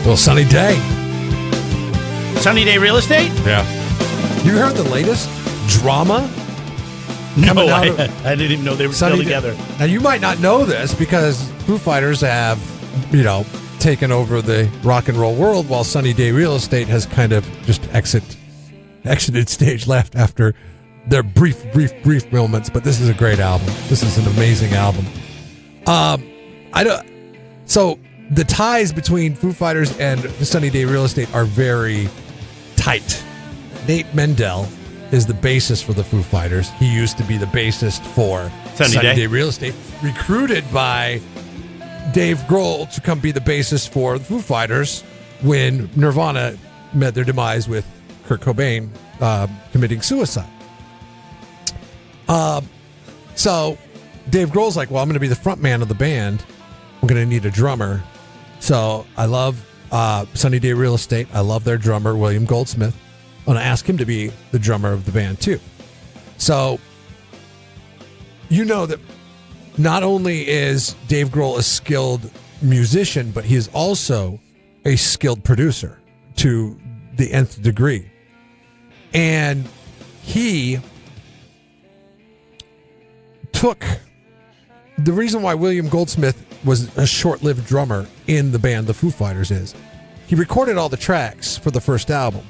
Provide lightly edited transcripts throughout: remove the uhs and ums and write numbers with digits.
Well, sunny day. Sunny day real estate? Yeah. You heard the latest drama? No, coming out I didn't even know they were still together. Now, you might not know this because Foo Fighters have, taken over the rock and roll world while Sunny Day Real Estate has kind of just exited stage left after their brief moments. But this is a great album. This is an amazing album. So the ties between Foo Fighters and Sunny Day Real Estate are very tight. Nate Mendel is the bassist for the Foo Fighters. He used to be the bassist for Sunny Day Real Estate, recruited by Dave Grohl to come be the bassist for the Foo Fighters when Nirvana met their demise with Kurt Cobain committing suicide. So Dave Grohl's like, well, I'm going to be the front man of the band. I'm going to need a drummer. So I love Sunny Day Real Estate. I love their drummer, William Goldsmith. I'm going to ask him to be the drummer of the band, too. So, that not only is Dave Grohl a skilled musician, but he is also a skilled producer to the nth degree. And he took the reason why William Goldsmith was a short-lived drummer in the band, the Foo Fighters, is he recorded all the tracks for the first album.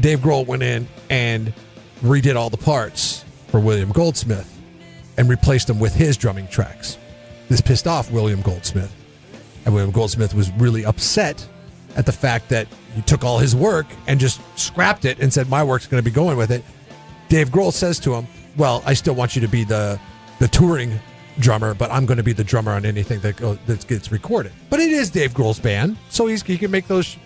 Dave Grohl went in and redid all the parts for William Goldsmith and replaced them with his drumming tracks. This pissed off William Goldsmith. And William Goldsmith was really upset at the fact that he took all his work and just scrapped it and said, my work's going to be going with it. Dave Grohl says to him, well, I still want you to be the touring drummer, but I'm going to be the drummer on anything that gets recorded. But it is Dave Grohl's band, so he can make those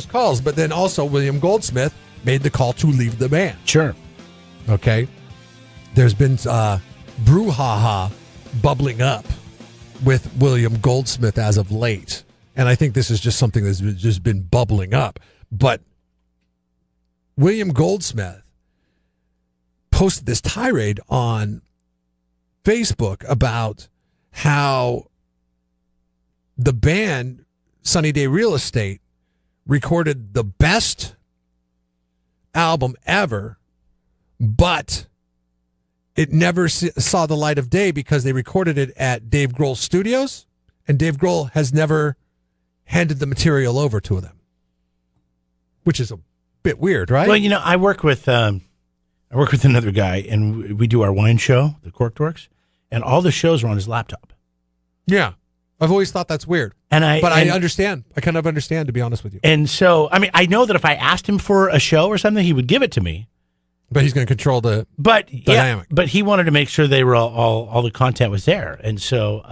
calls. But then also William Goldsmith made the call to leave the band. Sure. Okay. There's been brouhaha bubbling up with William Goldsmith as of late. And I think this is just something that's just been bubbling up. But William Goldsmith posted this tirade on Facebook about how the band Sunny Day Real Estate recorded the best album ever, but it never saw the light of day because they recorded it at Dave Grohl Studios, and Dave Grohl has never handed the material over to them, which is a bit weird, right? Well, I work with another guy, and we do our wine show, the Corked Works, and all the shows are on his laptop. Yeah. I've always thought that's weird. I understand. I kind of understand, to be honest with you. And so, I know that if I asked him for a show or something, he would give it to me. But he's going to control the dynamic. Yeah, but he wanted to make sure they were all the content was there. And so,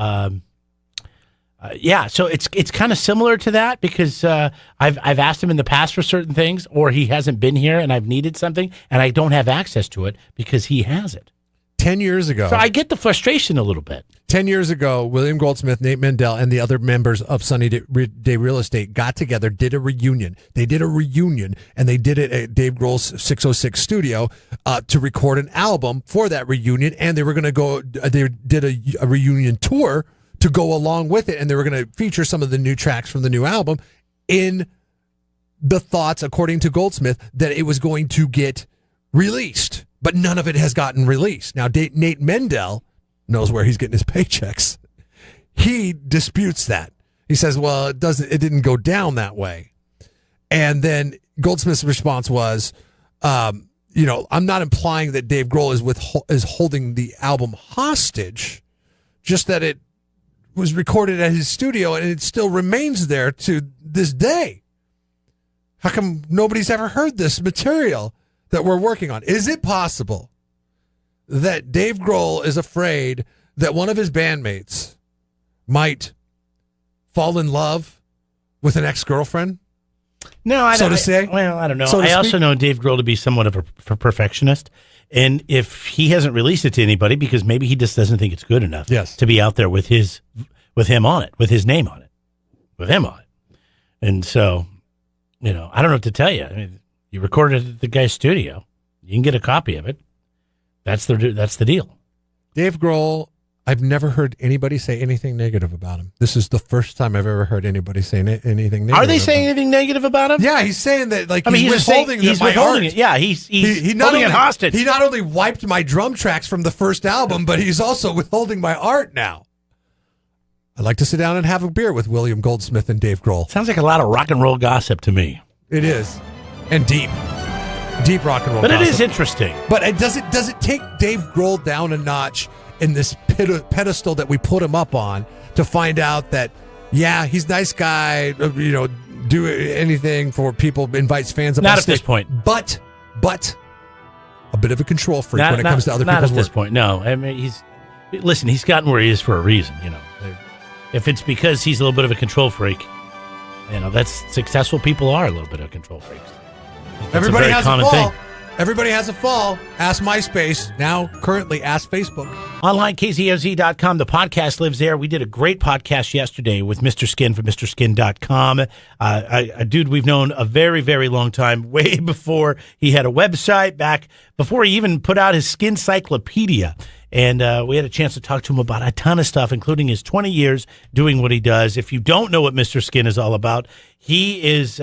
so it's kind of similar to that because I've asked him in the past for certain things, or he hasn't been here and I've needed something and I don't have access to it because he has it. 10 years ago. So I get the frustration a little bit. 10 years ago, William Goldsmith, Nate Mendel, and the other members of Sunny Day Real Estate got together, did a reunion. They did a reunion, and they did it at Dave Grohl's 606 studio to record an album for that reunion, and they were going to go, they did a reunion tour to go along with it, and they were going to feature some of the new tracks from the new album in the thoughts, according to Goldsmith, that it was going to get released. But none of it has gotten released. Now, Nate Mendel knows where he's getting his paychecks. He disputes that. He says, well, it didn't go down that way. And then Goldsmith's response was, I'm not implying that Dave Grohl is holding the album hostage, just that it was recorded at his studio and it still remains there to this day. How come nobody's ever heard this material that we're working on? Is it possible that Dave Grohl is afraid that one of his bandmates might fall in love with an ex-girlfriend? No, I don't. So to say? Well, I don't know. I also know Dave Grohl to be somewhat of a perfectionist. And if he hasn't released it to anybody, because maybe he just doesn't think it's good enough to be out there with him on it, with his name on it, with him on it. And so, I don't know what to tell you. I mean, you recorded it at the guy's studio. You can get a copy of it. That's the deal. Dave Grohl, I've never heard anybody say anything negative about him. This is the first time I've ever heard anybody say anything negative. Are they saying anything negative about him? Yeah, he's saying that he's withholding it. Yeah, he's holding it hostage. He not only wiped my drum tracks from the first album, but he's also withholding my art now. I'd like to sit down and have a beer with William Goldsmith and Dave Grohl. Sounds like a lot of rock and roll gossip to me. It is. And deep rock and roll But gossip. It is interesting. But does it take Dave Grohl down a notch in this pedestal that we put him up on to find out that, yeah, he's a nice guy, do anything for people, invites fans up Not on at stage, this point. But a bit of a control freak when it comes to other people's work. Not at this point, no. I mean, he's gotten where he is for a reason, If it's because he's a little bit of a control freak, that's successful people are a little bit of control freaks. Everybody has a fall. Everybody has a fall. Ask MySpace. Now, currently, ask Facebook. Online, KZOZ.com. The podcast lives there. We did a great podcast yesterday with Mr. Skin from MrSkin.com. A dude we've known a very, very long time, way before he had a website, back before he even put out his Skin Cyclopedia. And we had a chance to talk to him about a ton of stuff, including his 20 years doing what he does. If you don't know what Mr. Skin is all about, he has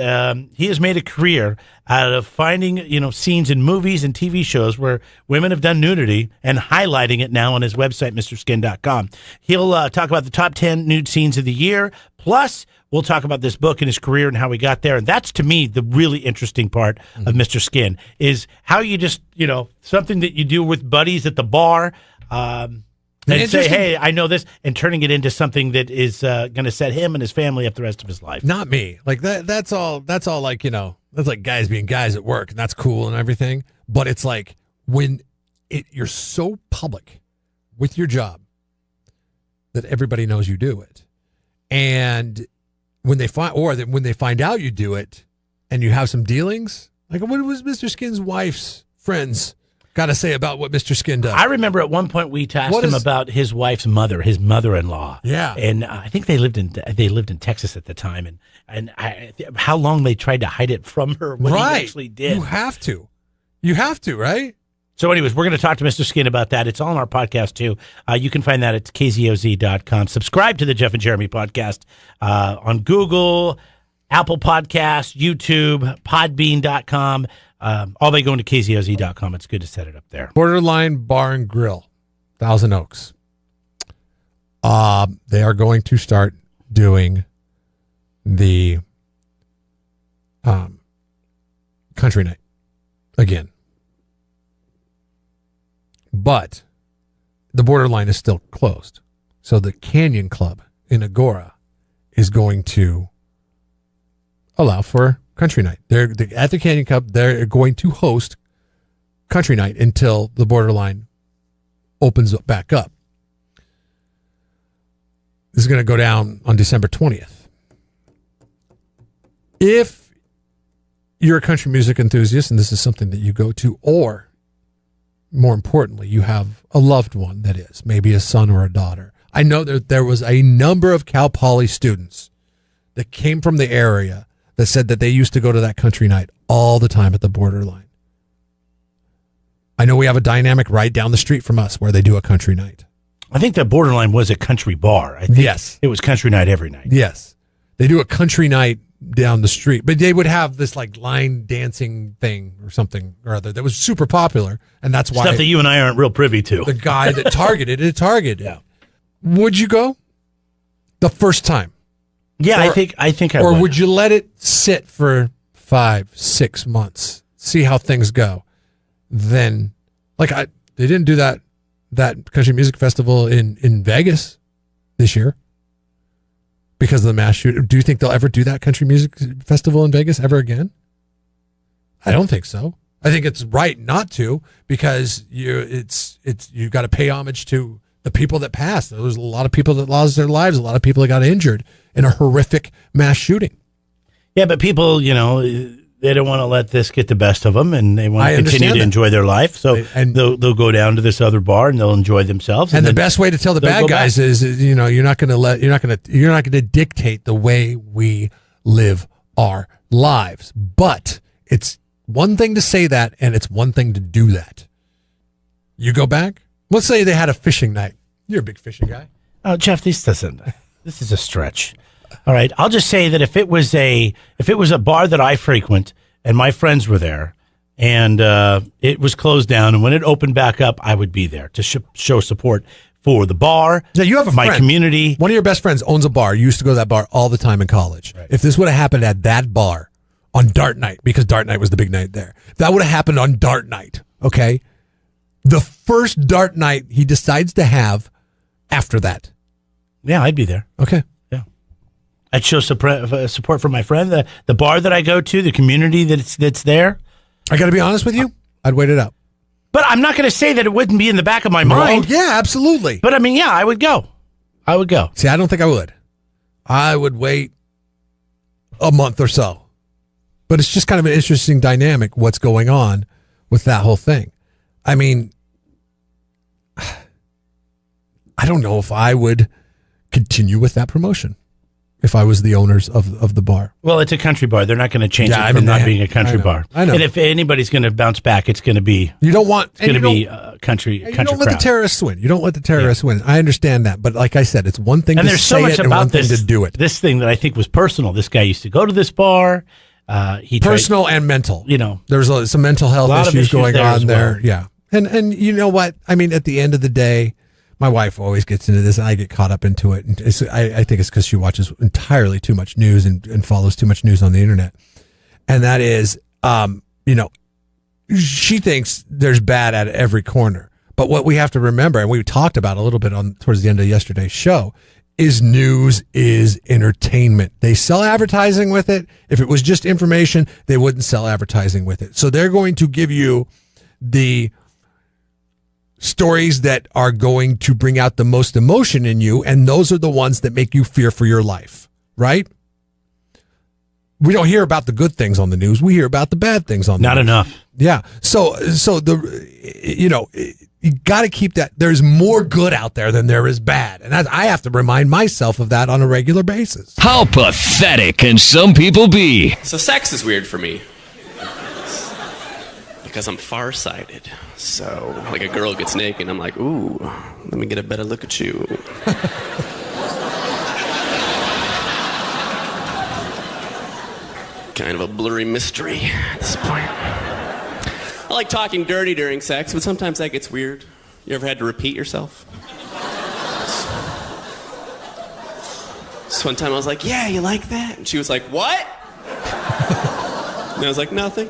made a career out of finding, scenes in movies and TV shows where women have done nudity and highlighting it now on his website, MrSkin.com. He'll talk about the top 10 nude scenes of the year. Plus, we'll talk about this book and his career and how he got there. And that's, to me, the really interesting part of Mr. Skin is how you just, something that you do with buddies at the bar, and say, hey, I know this, and turning it into something that is going to set him and his family up the rest of his life. Not me. Like that's all like, that's like guys being guys at work, and that's cool and everything. But it's like when you're so public with your job that everybody knows you do it. And when they find out you do it and you have some dealings, like what was Mr. Skin's wife's friends got to say about what Mr. Skin does? I remember at one point we asked him about his wife's mother, his mother-in-law. Yeah, and I think they lived in Texas at the time, and how long they tried to hide it from her. What he actually did. You have to, right? So, anyways, we're going to talk to Mr. Skin about that. It's all on our podcast too. You can find that at KZOZ.com. Subscribe to the Jeff and Jeremy podcast on Google, Apple Podcasts, YouTube, Podbean.com. All by going to KZOZ.com. It's good to set it up there. Borderline Bar and Grill, Thousand Oaks. They are going to start doing the country night again. But the Borderline is still closed. So the Canyon Club in Agora is going to allow for country night. At the Canyon Club, they're going to host country night until the Borderline opens back up. This is going to go down on December 20th. If you're a country music enthusiast and this is something that you go to, or more importantly, you have a loved one that is, maybe a son or a daughter. I know that there was a number of Cal Poly students that came from the area that said that they used to go to that country night all the time at the Borderline. I know we have a Dynamic right down the street from us where they do a country night. I think the Borderline was a country bar. I think yes. It was country night every night. Yes. They do a country night down the street, but they would have this like line dancing thing or something or other that was super popular, and that's why stuff that you and I aren't real privy to. The guy that targeted it targeted. Yeah. Would you go the first time? Yeah, I think I or would. Would you let it sit for 5-6 months, see how things go? Then, they didn't do that country music festival in Vegas this year because of the mass shooting. Do you think they'll ever do that country music festival in Vegas ever again? I don't think so. I think it's right not to, because you've got to pay homage to the people that passed. There was a lot of people that lost their lives, a lot of people that got injured in a horrific mass shooting. Yeah, but people, they don't want to let this get the best of them, and they want to continue to enjoy their life. So they'll go down to this other bar and they'll enjoy themselves. And the best way to tell the bad guys is, you're not going to dictate the way we live our lives. But it's one thing to say that, and it's one thing to do that. You go back. Let's say they had a fishing night You're a big fishing guy. Oh, Jeff, this is a stretch. All right, I'll just say that if it was a bar that I frequent and my friends were there, and it was closed down, and when it opened back up, I would be there to show support for the bar. Yeah, you have my community. One of your best friends owns a bar. You used to go to that bar all the time in college. Right. If this would have happened at that bar on Dart Night, because Dart Night was the big night there, that would have happened on Dart Night. Okay, the first Dart Night he decides to have after that. Yeah, I'd be there. Okay. I'd show support for my friend, the bar that I go to, the community that's there. I got to be honest with you. I'd wait it out. But I'm not going to say that it wouldn't be in the back of my mind. Oh, yeah, absolutely. But I mean, yeah, I would go. See, I don't think I would. I would wait a month or so. But it's just kind of an interesting dynamic, what's going on with that whole thing. I mean, I don't know if I would continue with that promotion if I was the owners of the bar. Well, it's a country bar. They're not going to change it from not being a country bar. I know. And if anybody's going to bounce back, it's going to be country. You don't let the terrorists win. You don't let the terrorists win. I understand that, but like I said, it's one thing to say it and one thing to do it. This thing that I think was personal. This guy used to go to this bar. Personal and mental. You know, there's some mental health issues going on there. Well. Yeah, and you know what? I mean, at the end of the day, my wife always gets into this, and I get caught up into it. And I think it's because she watches entirely too much news and follows too much news on the internet. And that is, she thinks there's bad at every corner. But what we have to remember, and we talked about a little bit towards the end of yesterday's show, is news is entertainment. They sell advertising with it. If it was just information, they wouldn't sell advertising with it. So they're going to give you the stories that are going to bring out the most emotion in you, and those are the ones that make you fear for your life, right? We don't hear about the good things on the news. We hear about the bad things on the news. Not enough. Yeah. So you got to keep that. There's more good out there than there is bad. And I have to remind myself of that on a regular basis. How pathetic can some people be? So sex is weird for me. Because I'm farsighted. So, like, a girl gets naked, and I'm like, ooh, let me get a better look at you. Kind of a blurry mystery at this point. I like talking dirty during sex, but sometimes that gets weird. You ever had to repeat yourself? So one time I was like, yeah, you like that? And she was like, what? And I was like, nothing.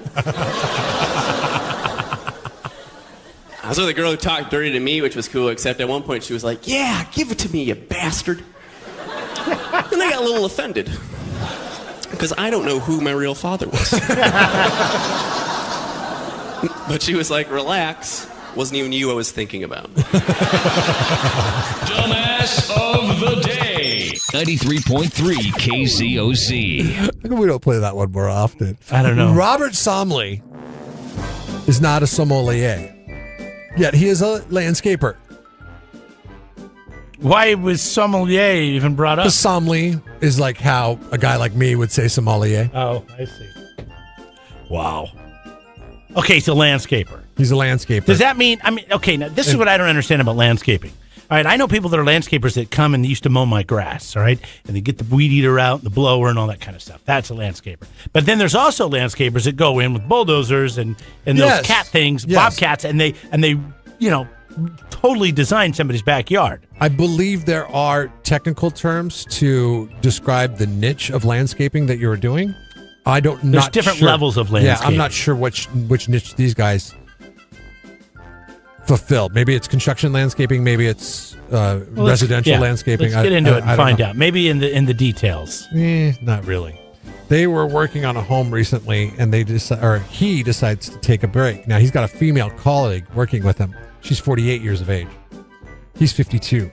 I was with a girl who talked dirty to me, which was cool, except at one point she was like, yeah, give it to me, you bastard. And I got a little offended. Because I don't know who my real father was. But she was like, relax. Wasn't even you I was thinking about. Dumbass of the day. 93.3 KZOZ. How come we don't play that one more often? I don't know. Robert Somley is not a sommelier, yet he is a landscaper. Why was sommelier even brought up? The sommelier is like how a guy like me would say sommelier. Oh, I see. Wow. Okay, so landscaper. He's a landscaper. Does that mean, okay, now this is what I don't understand about landscaping. All right, I know people that are landscapers that come and used to mow my grass, all right? And they get the weed eater out, and the blower, and all that kind of stuff. That's a landscaper. But then there's also landscapers that go in with bulldozers and those cat things, bobcats, and they totally design somebody's backyard. I believe there are technical terms to describe the niche of landscaping that you're doing. There's different levels of landscaping. Yeah, I'm not sure which niche these guys fulfill. Maybe it's construction landscaping. Maybe it's residential landscaping. Let's get into it and find out. Maybe in the details. Not really. They were working on a home recently, and he decides to take a break. Now he's got a female colleague working with him. She's 48 years of age. He's 52.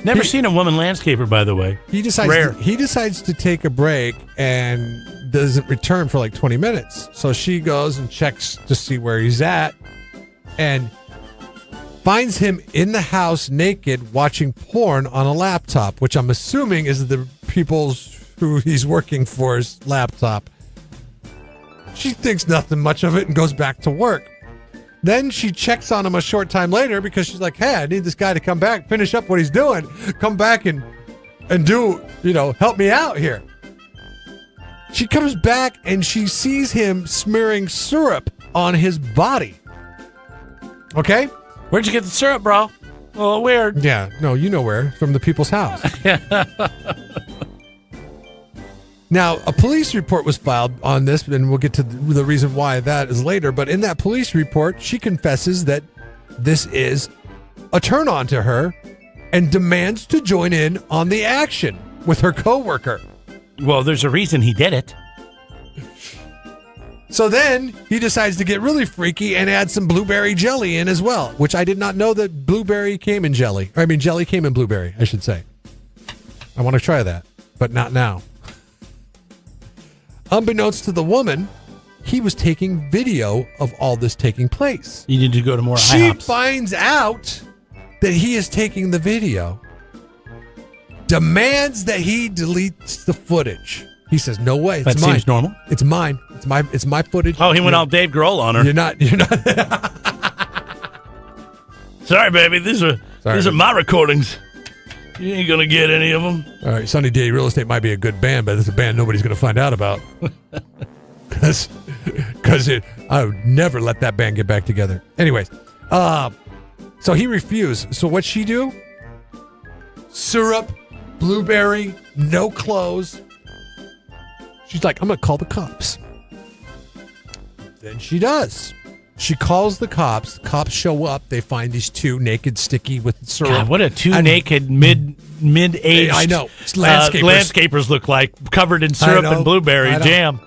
Never seen a woman landscaper, by the way. He decides to take a break and doesn't return for like 20 minutes. So she goes and checks to see where he's at and finds him in the house naked watching porn on a laptop, which I'm assuming is the people's who he's working for's laptop. She thinks nothing much of it and goes back to work. Then she checks on him a short time later because she's like, hey, I need this guy to come back, finish up what he's doing, come back and do, help me out here. She comes back and she sees him smearing syrup on his body. Okay? Where'd you get the syrup, bro? Oh, weird. Yeah, no, you know where. From the people's house. Now, a police report was filed on this, and we'll get to the reason why that is later. But in that police report, she confesses that this is a turn on to her and demands to join in on the action with her coworker. Well, there's a reason he did it. So then he decides to get really freaky and add some blueberry jelly in as well, which I did not know that blueberry came in jelly. I mean, jelly came in blueberry, I should say. I want to try that, but not now. Unbeknownst to the woman, he was taking video of all this taking place. You need to go to more She IHOPs. finds out that he is taking the video, demands that he deletes the footage. He says, "No way, it's That mine. seems normal. It's mine. It's my footage." Oh, he went all Dave Grohl on her. You're not. Sorry, baby. These are my recordings. You ain't gonna get any of them. All right, Sunny Day Real Estate might be a good band, but it's a band nobody's gonna find out about. Because I would never let that band get back together. Anyways, so he refused. So what'd she do? Syrup, blueberry, no clothes. She's like, I'm gonna call the cops. Then she does. She calls the cops. Cops show up. They find these two naked, sticky with syrup. God, what a naked mid-aged I know. It's landscapers. Landscapers look like, covered in syrup and blueberry jam.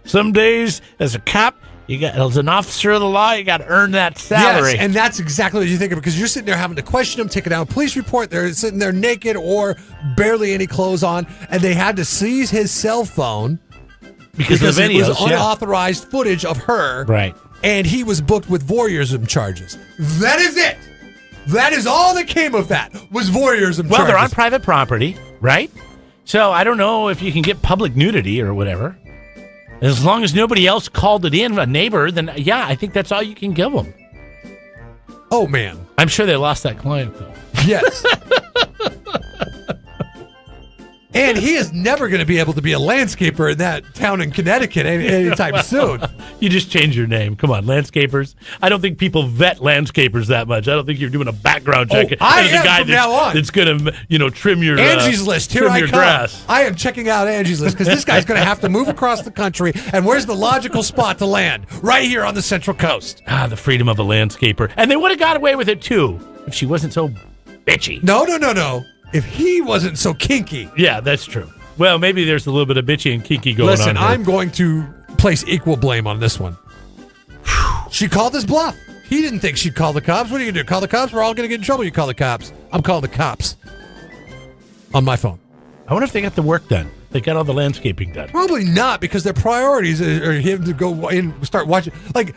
Some days, as a cop, as an officer of the law, you got to earn that salary. Yes, and that's exactly what you think of, because you're sitting there having to question them, taking down a police report. They're sitting there naked or barely any clothes on, and they had to seize his cell phone because of the videos, it was unauthorized footage of her. Right. And he was booked with voyeurism charges. That is it. That is all that came of that, was voyeurism charges. Well, they're on private property, right? So I don't know if you can get public nudity or whatever. As long as nobody else called it in, a neighbor, then yeah, I think that's all you can give them. Oh, man. I'm sure they lost that client, though. Yes. And he is never going to be able to be a landscaper in that town in Connecticut anytime soon. You just change your name. Come on, landscapers. I don't think people vet landscapers that much. I don't think you're doing a background check. I am from now on. That's going to, trim your Angie's List. Here trim I your come. grass. I am checking out Angie's List because this guy's going to have to move across the country. And where's the logical spot to land? Right here on the Central Coast. The freedom of a landscaper. And they would have got away with it, too, if she wasn't so bitchy. No. If he wasn't so kinky. Yeah, that's true. Well, maybe there's a little bit of bitchy and kinky going on. Listen, I'm going to place equal blame on this one. She called his bluff. He didn't think she'd call the cops. What are you going to do? Call the cops? We're all going to get in trouble. You call the cops. I'm calling the cops on my phone. I wonder if they got the work done. They got all the landscaping done. Probably not, because their priorities are him to go in and start watching. Like,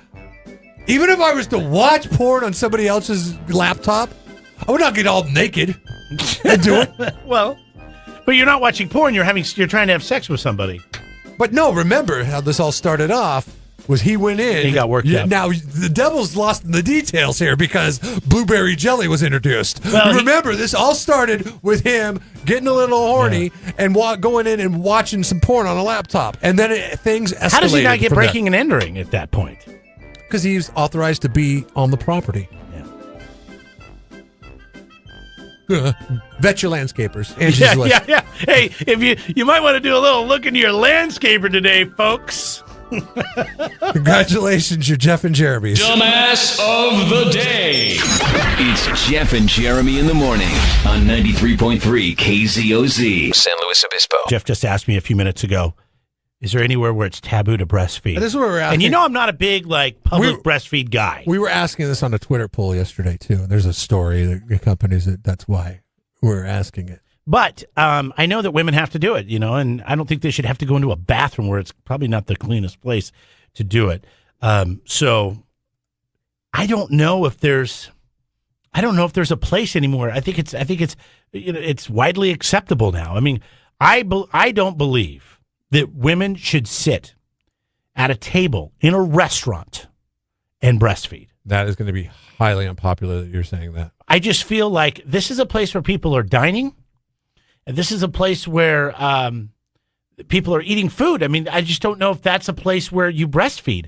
even if I was to watch porn on somebody else's laptop, I would not get all naked and do it. Well, but you're not watching porn. You're trying to have sex with somebody. But no, remember how this all started off was he went in. He got worked up. Now, the devil's lost in the details here because blueberry jelly was introduced. Well, remember, this all started with him getting a little horny and going in and watching some porn on a laptop. And then things escalated. How does he not get breaking and entering at that point? Because he's authorized to be on the property. Vet your landscapers. Angie's List. Yeah. Hey, if you might want to do a little look into your landscaper today, folks. Congratulations, you're Jeff and Jeremy's Dumbass of the Day. It's Jeff and Jeremy in the morning on 93.3 KZOZ, San Luis Obispo. Jeff just asked me a few minutes ago, is there anywhere where it's taboo to breastfeed? This is what we're asking. And I'm not a big public breastfeed guy. We were asking this on a Twitter poll yesterday too. There's a story that accompanies it. That's why we're asking it. But I know that women have to do it, and I don't think they should have to go into a bathroom where it's probably not the cleanest place to do it. So I don't know if there's a place anymore. I think it's widely acceptable now. I mean, I don't believe that women should sit at a table in a restaurant and breastfeed? That is going to be highly unpopular that you're saying that. I just feel like this is a place where people are dining, and this is a place where people are eating food. I mean, I just don't know if that's a place where you breastfeed.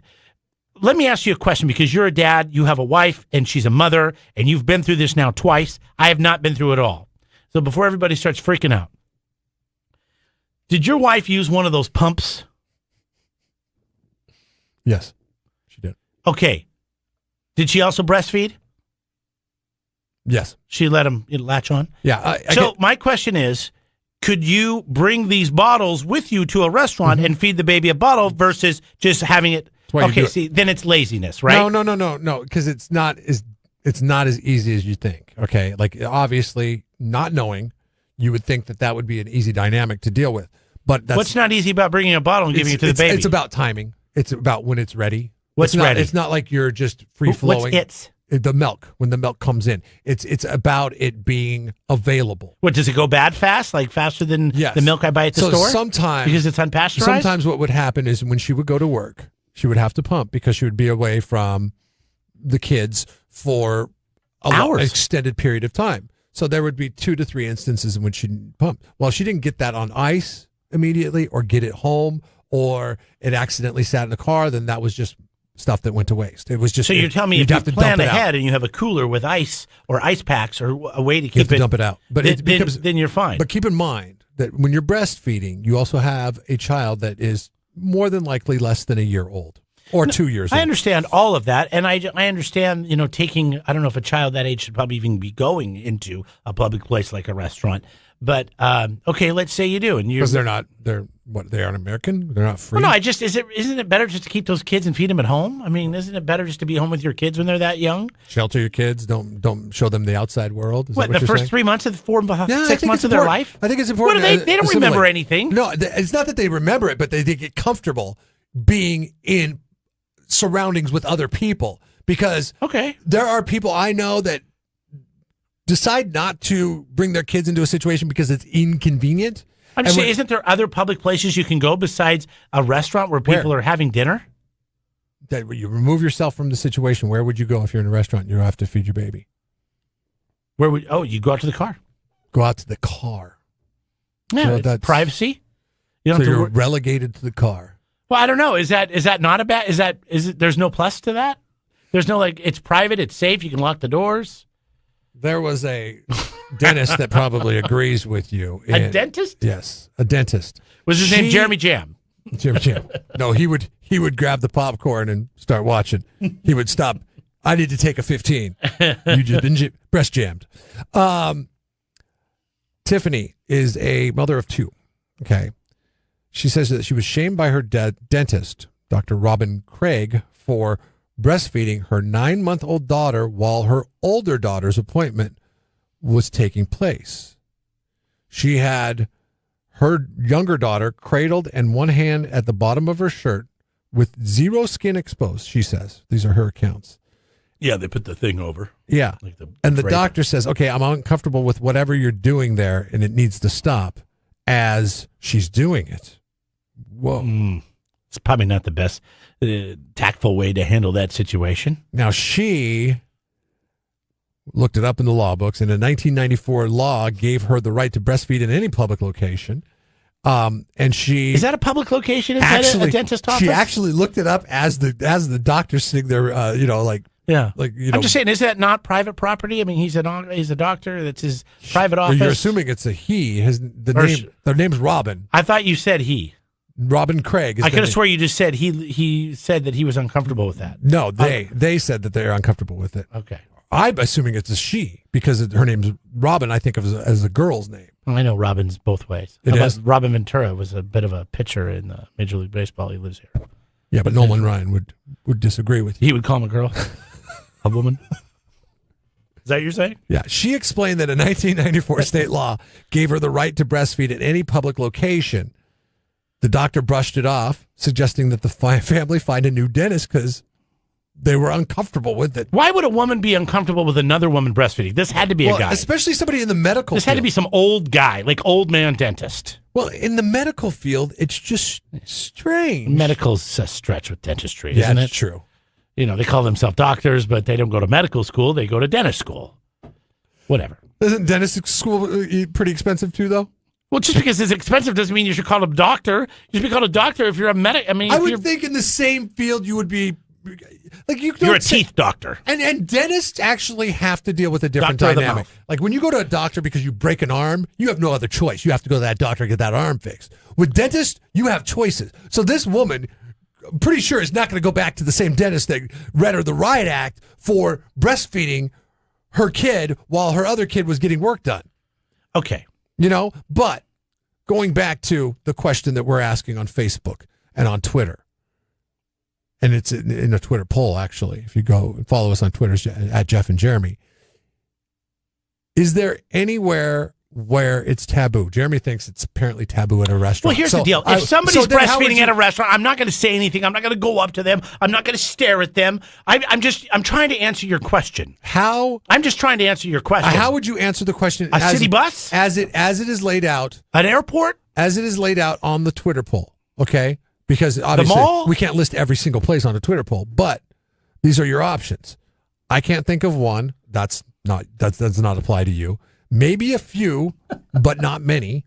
Let me ask you a question, because you're a dad, you have a wife, and she's a mother, and you've been through this now twice. I have not been through it all. So before everybody starts freaking out, did your wife use one of those pumps? Yes, she did. Okay. Did she also breastfeed? Yes. She let him latch on? Yeah. My question is, could you bring these bottles with you to a restaurant and feed the baby a bottle versus just having it? Okay, see, then it's laziness, right? No, because it's not as easy as you think. Okay, like obviously not knowing, you would think that would be an easy dynamic to deal with. But what's not easy about bringing a bottle and giving it to the baby? It's about timing. It's about when it's ready. Ready? It's not like you're just free flowing. What's the milk, when the milk comes in, it's about it being available. What, does it go bad fast, like faster than the milk I buy at the store? Sometimes, because it's unpasteurized. Sometimes what would happen is when she would go to work, she would have to pump because she would be away from the kids for an extended period of time. So there would be 2 to 3 instances in which she didn't pump. Well, she didn't get that on ice immediately, or get it home, or it accidentally sat in the car, then that was just stuff that went to waste. It was just. So you're telling me if you plan ahead and you have a cooler with ice or ice packs or a way to keep you have to dump it out. But then you're fine. But keep in mind that when you're breastfeeding, you also have a child that is more than likely less than a year old or 2 years old. I understand all of that, and I understand, taking. I don't know if a child that age should probably even be going into a public place like a restaurant. But okay, let's say you do, and because they aren't American, they're not free. Well, no, isn't it better just to keep those kids and feed them at home? I mean, isn't it better just to be home with your kids when they're that young? Shelter your kids. Don't show them the outside world. Is what that the first saying? 3 months of 6 months of their life? I think it's important. What do they don't remember anything. No, it's not that they remember it, but they get comfortable being in surroundings with other people, because there are people I know that decide not to bring their kids into a situation because it's inconvenient. I'm just saying, isn't there other public places you can go besides a restaurant where people are having dinner? That you remove yourself from the situation. Where would you go if you're in a restaurant and you have to feed your baby? You go out to the car. Go out to the car. Yeah, so that's privacy. You're relegated to the car. Well, I don't know. Is that not a bad? There's no plus to that? There's no it's private, it's safe, you can lock the doors. There was a dentist that probably agrees with you. A dentist? Yes, a dentist. Was his name Jeremy Jam? Jeremy Jam. No, he would grab the popcorn and start watching. He would stop. I need to take a 15. You just been breast jammed. Tiffany is a mother of 2. Okay. She says that she was shamed by her dentist, Dr. Robin Craig, for breastfeeding her 9-month-old daughter while her older daughter's appointment was taking place. She had her younger daughter cradled and one hand at the bottom of her shirt with 0 skin exposed, she says. These are her accounts. Yeah, they put the thing over. Yeah. And the doctor says, okay, I'm uncomfortable with whatever you're doing there, and it needs to stop, as she's doing it. Whoa. It's probably not the best tactful way to handle that situation. Now, she looked it up in the law books, and a 1994 law gave her the right to breastfeed in any public location. And she is that a public location? Is that a dentist office? She actually looked it up as the doctor sitting there, I'm just saying, is that not private property? I mean, he's a doctor. That's his private office. You're assuming it's a he. Their name's Robin. I thought you said he. Robin Craig. I could have sworn you just said he said that he was uncomfortable with that. No, they said that they're uncomfortable with it. Okay. I'm assuming it's a she because her name's Robin. I think of as a girl's name. I know Robin's both ways. Robin Ventura was a bit of a pitcher in Major League Baseball. He lives here. Yeah, but Nolan Ryan would disagree with you. He would call him a girl, a woman. Is that what you're saying? Yeah. She explained that a 1994 state law gave her the right to breastfeed at any public location. The doctor brushed it off, suggesting that the family find a new dentist because they were uncomfortable with it. Why would a woman be uncomfortable with another woman breastfeeding? This had to be a guy. Especially somebody in the medical field. Had to be some old guy, like old man dentist. Well, in the medical field, it's just strange. Medical's a stretch with dentistry, isn't it? That's true. You know, they call themselves doctors, but they don't go to medical school. They go to dentist school. Whatever. Isn't dentist school pretty expensive too, though? Well, just because it's expensive doesn't mean you should call a doctor. You should be called a doctor if you're a medic. I mean, I would think in the same field you would be like you're a teeth doctor. And dentists actually have to deal with a different Doctor of the dynamic. mouth. Like when you go to a doctor because you break an arm, you have no other choice. You have to go to that doctor and get that arm fixed. With dentists, you have choices. So this woman, I'm pretty sure, is not going to go back to the same dentist that read her the riot act for breastfeeding her kid while her other kid was getting work done. Okay. You know, but going back to the question that we're asking on Facebook and on Twitter, and it's in a Twitter poll, actually, if you go and follow us on Twitter at Jeff and Jeremy, is there anywhere where it's taboo? Jeremy thinks it's apparently taboo at a restaurant. Well, here's the deal. If somebody's breastfeeding at a restaurant, I'm not going to say anything. I'm not going to go up to them. I'm not going to stare at them. I'm trying to answer your question. I'm just trying to answer your question. How would you answer the question? City bus? As it is laid out. An airport? As it is laid out on the Twitter poll. Okay? Because obviously we can't list every single place on a Twitter poll, but these are your options. I can't think of one. That does not apply to you. Maybe a few, but not many.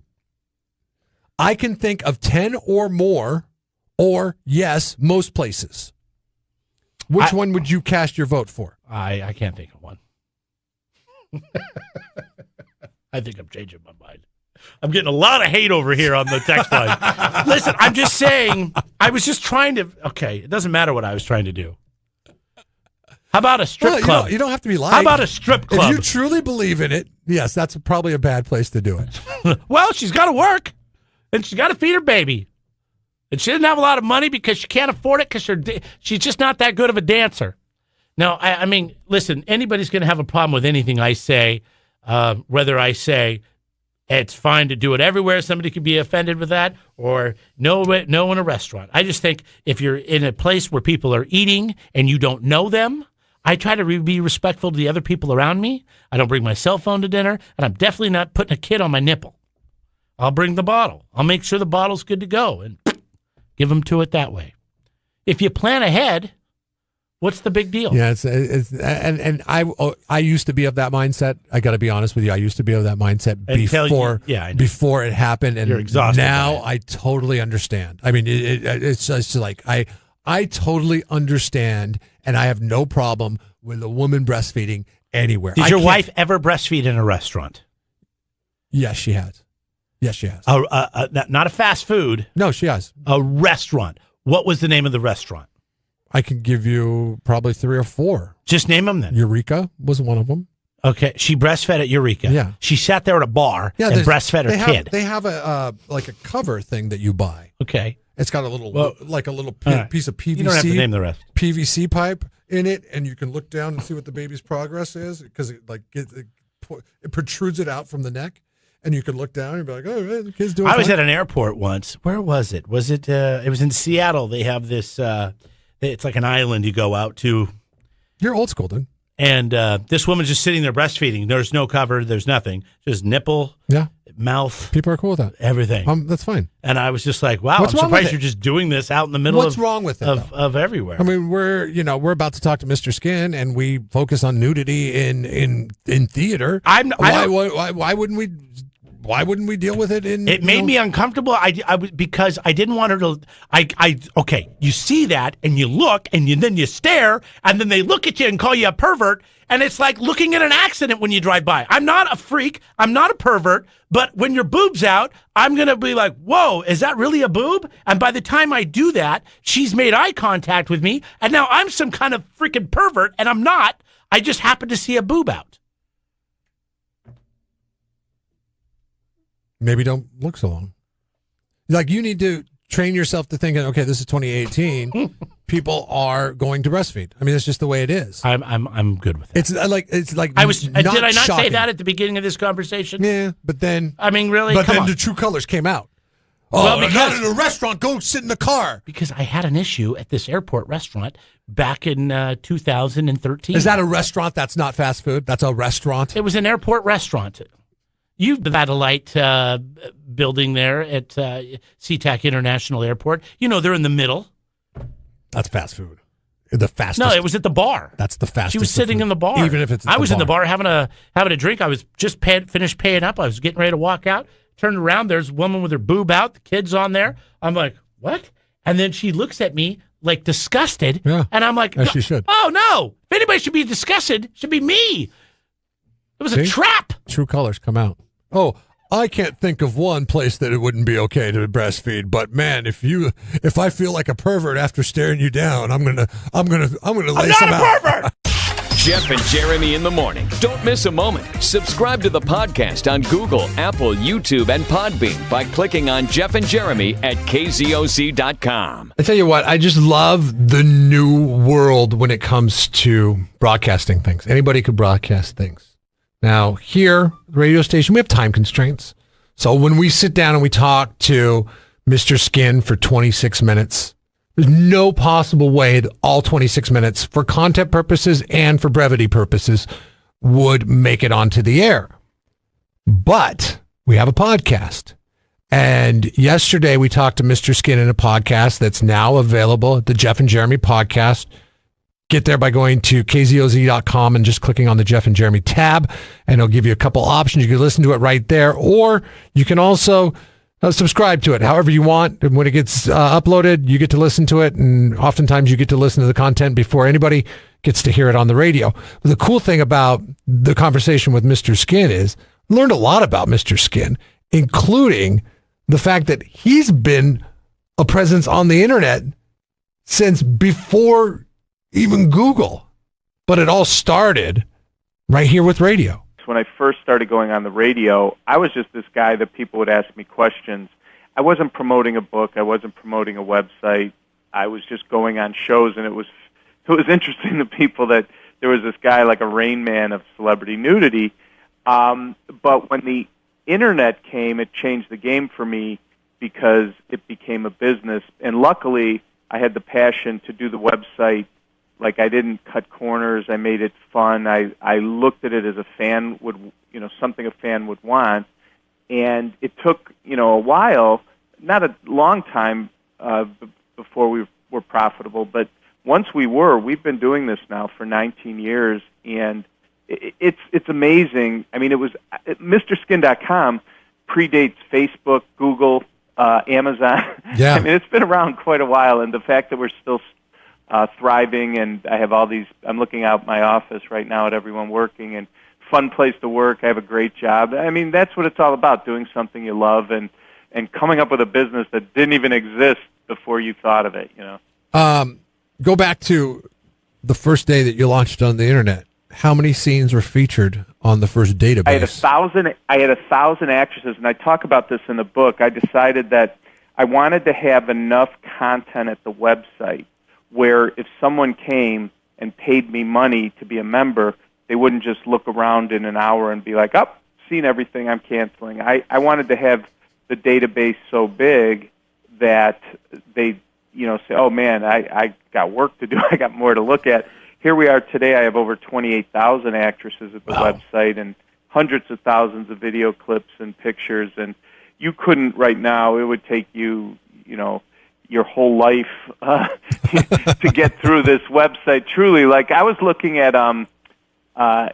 I can think of 10 or more, or yes, most places. Which one would you cast your vote for? I can't think of one. I think I'm changing my mind. I'm getting a lot of hate over here on the text line. Listen, I'm just saying, I was just trying to, okay, it doesn't matter what I was trying to do. How about a strip club? You don't have to be like. How about a strip club? If you truly believe in it, yes, that's probably a bad place to do it. Well, she's got to work, and she's got to feed her baby. And she doesn't have a lot of money because she can't afford it because she's just not that good of a dancer. Now, I mean, listen, anybody's going to have a problem with anything I say, whether I say it's fine to do it everywhere, somebody could be offended with that, or no in a restaurant. I just think if you're in a place where people are eating and you don't know them, I try to be respectful to the other people around me. I don't bring my cell phone to dinner, and I'm definitely not putting a kid on my nipple. I'll bring the bottle. I'll make sure the bottle's good to go and give them to it that way. If you plan ahead, what's the big deal? Yeah, and I used to be of that mindset. I got to be honest with you. I used to be of that mindset before it happened, and you're exhausted. Now I totally understand. I mean, it's just like I totally understand, and I have no problem with a woman breastfeeding anywhere. Did your wife ever breastfeed in a restaurant? Yes, she has. Yes, she has. Not a fast food. No, she has. A restaurant. What was the name of the restaurant? I can give you probably 3 or 4. Just name them then. Eureka was one of them. Okay, she breastfed at Eureka. Yeah. She sat there at a bar and breastfed her kid. They have a cover thing that you buy. Okay. It's got a little piece of PVC. You don't have to name the rest. PVC pipe in it, and you can look down and see what the baby's progress is because it protrudes it out from the neck, and you can look down and be like, "Oh, the kid's doing." I was at an airport once. Where was it? Was it? It was in Seattle. They have this. It's like an island you go out to. You're old school, dude. And this woman's just sitting there breastfeeding. There's no cover. There's nothing. Just nipple. Yeah. Mouth. People are cool with that. Everything. That's fine. And I was just like, wow, I'm surprised you're just doing this out in the middle of everywhere. I mean, we're about to talk to Mr. Skin, and we focus on nudity in theater. Why wouldn't we? Why wouldn't we deal with it? It made me uncomfortable. Because I didn't want her to. Okay, you see that, and you look, and then you stare, and then they look at you and call you a pervert, and it's like looking at an accident when you drive by. I'm not a freak. I'm not a pervert. But when your boob's out, I'm gonna be like, "Whoa, is that really a boob?" And by the time I do that, she's made eye contact with me, and now I'm some kind of freaking pervert, and I'm not. I just happen to see a boob out. Maybe don't look so long. Like, you need to train yourself to think, okay, this is 2018. People are going to breastfeed. I mean, it's just the way it is. I'm good with it. It's like I was. Not did I not shocking. say that at the beginning of this conversation? Yeah, but then I mean, really. But then the true colors came out. Well, not in a restaurant. Go sit in the car. Because I had an issue at this airport restaurant back in 2013. Is that a restaurant? That's not fast food. That's a restaurant. It was an airport restaurant. the satellite building there at SeaTac International Airport. They're in the middle. That's fast food. The fastest. No, it was at the bar. That's the fastest. She was sitting in the bar. Even if it's I was in the bar having a drink. I was just finished paying up. I was getting ready to walk out. Turned around. There's a woman with her boob out. The kid's on there. I'm like, what? And then she looks at me like disgusted. Yeah. And I'm like, as she should. Oh, no. If anybody should be disgusted, it should be me. It was a trap. True colors come out. Oh, I can't think of one place that it wouldn't be okay to breastfeed, but man, if I feel like a pervert after staring you down, I'm gonna lay some out. Pervert. Jeff and Jeremy in the morning. Don't miss a moment. Subscribe to the podcast on Google, Apple, YouTube, and Podbean by clicking on Jeff and Jeremy at KZOZ.com. I tell you what, I just love the new world when it comes to broadcasting things. Anybody could broadcast things. Now, here, the radio station, we have time constraints. So when we sit down and we talk to Mr. Skin for 26 minutes, there's no possible way that all 26 minutes, for content purposes and for brevity purposes, would make it onto the air. But we have a podcast. And yesterday we talked to Mr. Skin in a podcast that's now available at the Jeff and Jeremy podcast. Get there by going to KZOZ.com and just clicking on the Jeff and Jeremy tab, and it'll give you a couple options. You can listen to it right there, or you can also subscribe to it however you want. And when it gets uploaded, you get to listen to it, and oftentimes you get to listen to the content before anybody gets to hear it on the radio. But the cool thing about the conversation with Mr. Skin is I learned a lot about Mr. Skin, including the fact that he's been a presence on the internet since before even Google. But it all started right here with radio. When I first started going on the radio, I was just this guy that people would ask me questions. I wasn't promoting a book. I wasn't promoting a website. I was just going on shows, and it was interesting to people that there was this guy like a Rain Man of celebrity nudity. But when the internet came, it changed the game for me because it became a business. And luckily, I had the passion to do the website. Like, I didn't cut corners. I made it fun. I looked at it as a fan would, something a fan would want. And it took, a while, not a long time before we were profitable. But once we've been doing this now for 19 years. And it's amazing. I mean, MrSkin.com predates Facebook, Google, Amazon. Yeah. I mean, it's been around quite a while. And the fact that we're still thriving, and I have all these. I'm looking out my office right now at everyone working, and fun place to work. I have a great job. I mean, that's what it's all about: doing something you love and coming up with a business that didn't even exist before you thought of it. Go back to the first day that you launched on the internet. How many scenes were featured on the first database? I had 1,000 actresses, and I talk about this in the book. I decided that I wanted to have enough content at the website where if someone came and paid me money to be a member, they wouldn't just look around in an hour and be like, oh, seen everything, I'm canceling. I wanted to have the database so big that they, say, oh, man, I got work to do. I got more to look at. Here we are today. I have over 28,000 actresses at the website and hundreds of thousands of video clips and pictures. And you couldn't right now. It would take you, your whole life to get through this website. Truly, like I was looking at our, where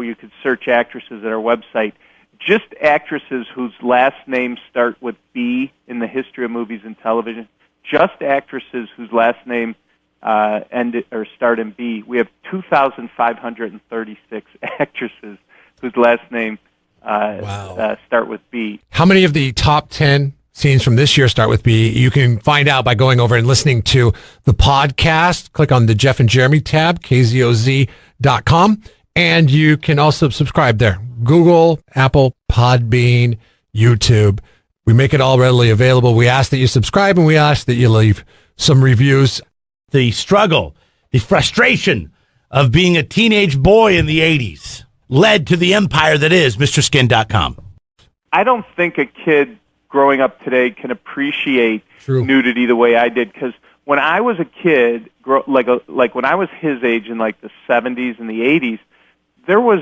you could search actresses at our website. Just actresses whose last names start with B in the history of movies and television. Just actresses whose last name start in B. We have 2,536 actresses whose last name start with B. How many of the top 10 scenes from this year start with B? You can find out by going over and listening to the podcast. Click on the Jeff and Jeremy tab, KZOZ.com, and you can also subscribe there. Google, Apple, Podbean, YouTube. We make it all readily available. We ask that you subscribe, and we ask that you leave some reviews. The struggle, the frustration of being a teenage boy in the 80s led to the empire that is MrSkin.com. I don't think a kid growing up today can appreciate nudity the way I did, because when I was a kid, like when I was his age in like the 70s and the 80s, there was,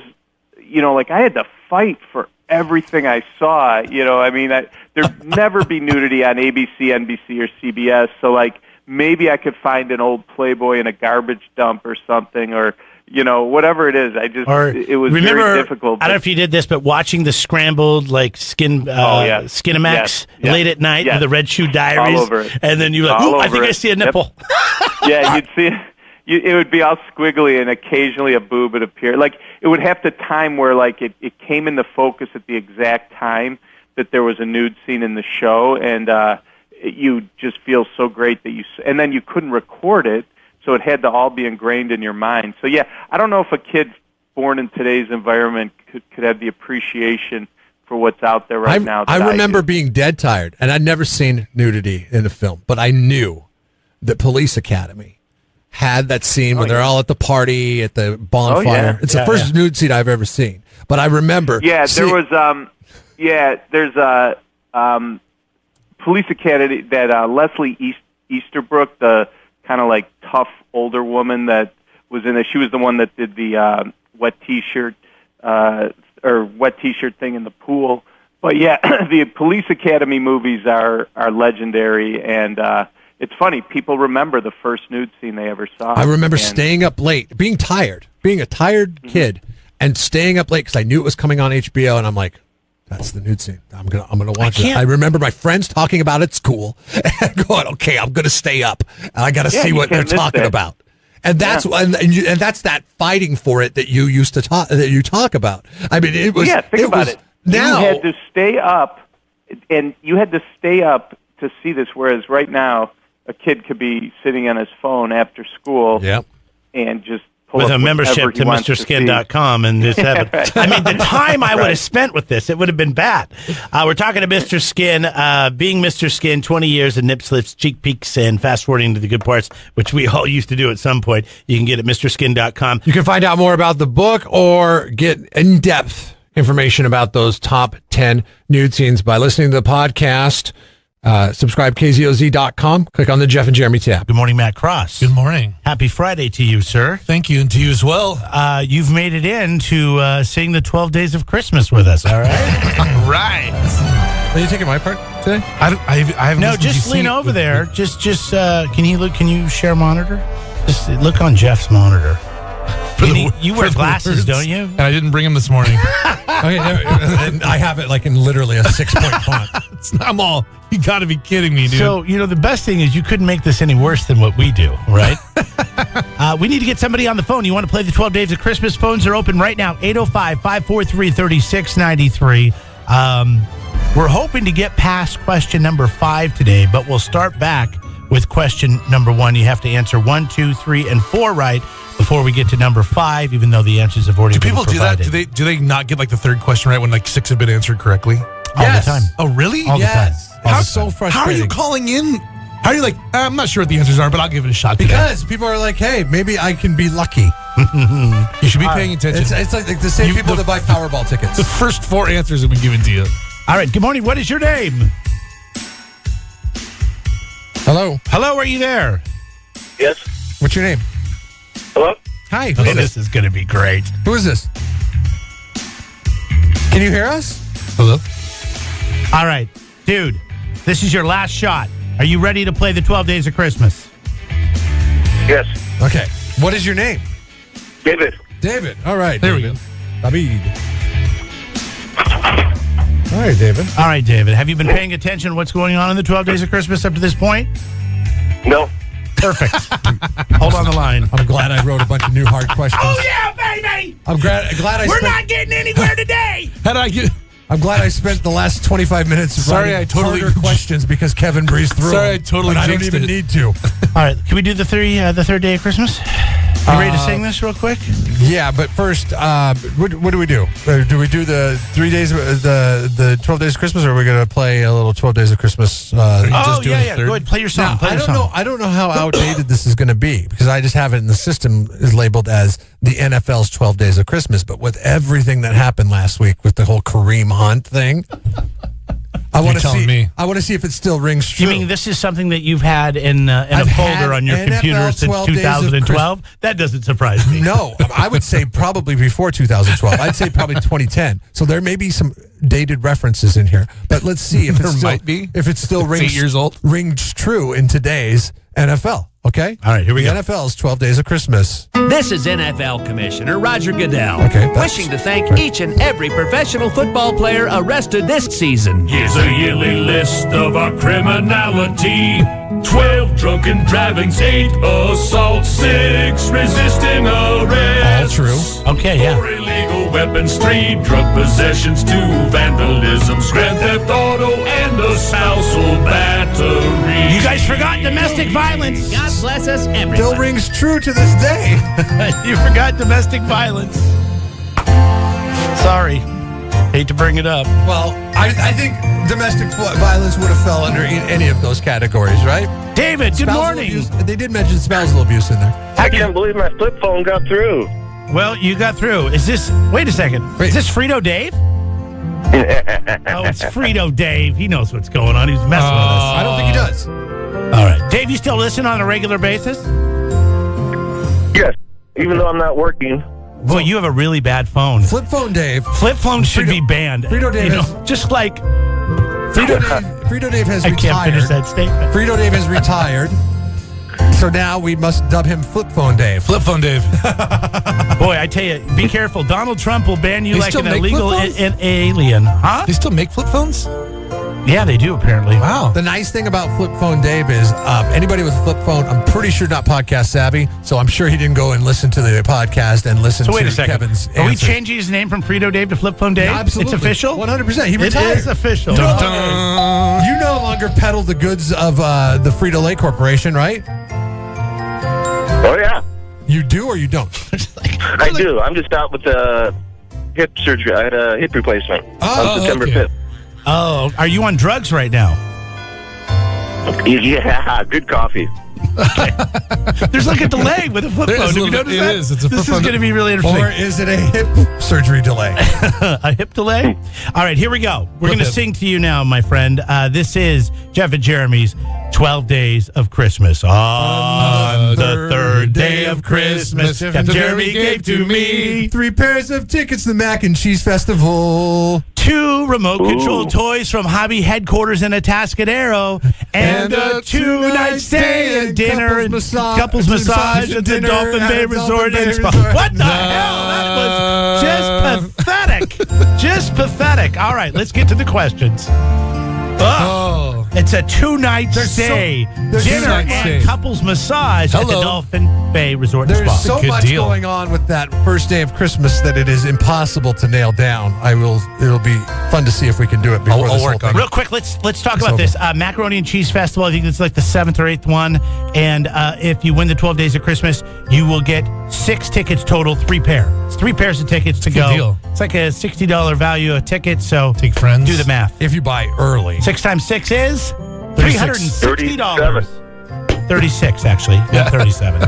like I had to fight for everything I saw. I mean, there'd never be nudity on ABC, NBC, or CBS. So, like, maybe I could find an old Playboy in a garbage dump or something, or whatever it is. It was very difficult. I don't know if you did this, but watching the scrambled Skinabout late at night with the Red Shoe Diaries, all over it. And then you're like, "Ooh, I think I see a nipple." Yep. Yeah, you'd see it would be all squiggly, and occasionally a boob would appear. Like, it would have to time where, like, it came into focus at the exact time that there was a nude scene in the show, and you just feel so great that and then you couldn't record it, so it had to all be ingrained in your mind. So, yeah, I don't know if a kid born in today's environment could have the appreciation for what's out there right now. I remember being dead tired, and I'd never seen nudity in a film, but I knew that Police Academy had that scene when they're all at the party, at the bonfire. It's the first nude scene I've ever seen. But I remember... Yeah, there's a Police Academy that Leslie Easterbrook, the kind of like tough older woman that was in it, she was the one that did the wet T-shirt thing in the pool. But yeah, the Police Academy movies are legendary, and it's funny, people remember the first nude scene they ever saw. I remember staying up late, being a tired kid, and staying up late because I knew it was coming on HBO, and I'm like, that's the nude scene. I'm gonna watch it. I remember my friends talking about it at school, and going, okay, I'm gonna stay up, and I got to see what they're talking about. And that's and that's that fighting for it that you used to talk about. I mean, it was. Yeah, think about it. Now you had to stay up, and you had to stay up to see this. Whereas right now, a kid could be sitting on his phone after school, and just pull with up a membership to MrSkin.com and just have it. I mean, the time I would have spent with this, it would have been bad. We're talking to Mr. Skin, being Mr. Skin, 20 years of nip slips, cheek peeks, and fast forwarding to the good parts, which we all used to do at some point. You can get at MrSkin.com. You can find out more about the book or get in-depth information about those top 10 nude scenes by listening to the podcast. Subscribe KZOZ.com. Click on the Jeff and Jeremy tab. Good morning, Matt Cross. Good morning. Happy Friday to you, sir. Thank you, and to you as well. You've made it in to sing the 12 Days of Christmas with us, all right? All right. Are you taking my part today? I haven't. No, just lean over there. Just can you share monitor? Just look on Jeff's monitor. You wear glasses, don't you? And I didn't bring them this morning. Okay, and I have it like in literally a 6-point font. I'm all, you got to be kidding me, dude. So, the best thing is you couldn't make this any worse than what we do, right? We need to get somebody on the phone. You want to play the 12 Days of Christmas? Phones are open right now, 805-543-3693. We're hoping to get past question number 5 today, but we'll start back with question number 1. You have to answer 1, 2, 3, and 4 right before we get to number 5, even though the answers have already been provided. Do people do that? Do they not get like the third question right when like 6 have been answered correctly? All the time. Oh, really? All the time. How so frustrating. How are you calling in? How are you like, I'm not sure what the answers are, but I'll give it a shot today. Because people are like, hey, maybe I can be lucky. You should be paying attention. It's like the same people that buy Powerball tickets. The first 4 answers have been given to you. All right. Good morning. What is your name? Hello. Hello. Are you there? Yes. What's your name? Hello? Hi. Oh, this is going to be great. Who is this? Can you hear us? Hello? All right. Dude, this is your last shot. Are you ready to play the 12 Days of Christmas? Yes. Okay. What is your name? David. David. All right. There David. we go. David. All right, David. All right, David. Have you been paying attention to what's going on in the 12 Days of Christmas up to this point? No. Perfect. Hold on the line. I'm glad I wrote a bunch of new hard questions. Oh, yeah, baby! I'm glad We're not getting anywhere today! I'm glad I spent the last 25 minutes writing harder questions because Kevin breezed through them. I totally I don't even need to. All right, can we do the third day of Christmas? You ready to sing this real quick? Yeah, but first, what do we do? Do we do the 3 days, the 12 Days of Christmas, or are we going to play a little 12 Days of Christmas? Go ahead, play your song. Now, I don't know how outdated this is going to be because I just have it in the system is labeled as the NFL's 12 Days of Christmas. But with everything that happened last week with the whole Kareem Hunt thing, I want to telling see. me. I want to see if it still rings true. You mean this is something that you've had in a folder on your NFL computer since 12 Days of 2012? That doesn't surprise me. No, I would say probably before 2012. I'd say probably 2010. So there may be some dated references in here, but let's see if it still rings 8 years old. Rings true in today's NFL. Okay. All right, here we go. The NFL's 12 Days of Christmas. This is NFL Commissioner Roger Goodell, wishing to thank each and every professional football player arrested this season. Here's a yearly list of our criminality. 12 drunken drivings, 8 assaults, 6 resisting arrests. All true. Okay, yeah. 4 illegal weapons, 3 drug possessions, 2 vandalisms, grand theft auto, and a spousal battery. You guys forgot domestic violence. God bless us, everyone. Still rings true to this day. You forgot domestic violence. Sorry. Hate to bring it up. Well, I think domestic violence would have fell under any of those categories, right? David, good Spousal morning. abuse, they did mention spousal abuse in there. I can't believe my flip phone got through. Well, you got through. Is this... Wait a second. Is this Frito Dave? Oh, it's Frito Dave. He knows what's going on. He's messing with us. I don't think he does. All right. Dave, you still listen on a regular basis? Yes, even though I'm not working. Boy, you have a really bad phone. Flip phone Dave. Flip phones should be banned. Frito Dave just like... Frito Dave has I retired. can't finish that statement. Frito Dave has retired. So now we must dub him Flip Phone Dave. Flip phone Dave. Boy, I tell you, be careful. Donald Trump will ban you They like still an make illegal flip phones? an alien. Huh? They still make flip phones? Yeah, they do, apparently. Wow. The nice thing about Flip Phone Dave is anybody with a flip phone, I'm pretty sure not podcast savvy, so I'm sure he didn't go and listen to the podcast and listen So wait to a second. Kevin's Are we answer. changing his name from Frito Dave to Flip Phone Dave? Absolutely. It's official? 100%. He retired. It is official. Dun, dun. You no longer peddle the goods of the Frito-Lay Corporation, right? Oh, yeah, You do or you don't? I do. I'm just out with hip surgery. I had a hip replacement on September 5th. Oh, are you on drugs right now? Yeah, good coffee. There's like a delay with a flip There phone. is Have a you little- noticed it that? is. It's a This flip is phone. going to be really interesting. Or is it a hip surgery delay? A hip delay? All right, here we go. We're going to hip. sing to you now, my friend. This is Jeff and Jeremy's 12 Days of Christmas. On the third day of Christmas, Jeff and Jeremy gave to me 3 pairs of tickets to the Mac and Cheese Festival. 2 remote control toys from Hobby Headquarters in Atascadero, and a 2-night stay and dinner and couples massage at the Dolphin Bay Resort and Spa. What the hell? That was just pathetic. Just pathetic. All right, let's get to the questions. Oh. It's a 2-night stay, there's dinner, two-night and stay. couples massage at the Hello. Dolphin Bay Resort and There's Spa. so Good much deal. going on with that first day of Christmas that it is impossible to nail down. It'll be fun to see if we can do it before I'll this whole work on thing. Real quick, let's talk about over. this Macaroni and Cheese Festival. I think it's like the 7th or 8th one. And if you win the 12 Days of Christmas, you will get 6 tickets total, 3 pair. It's 3 pairs of tickets to Good go. deal. It's like a $60 value a ticket. So Take friends. do the math. If you buy early. 6 times 6 is 36. $360. 36, actually. Yeah, 37.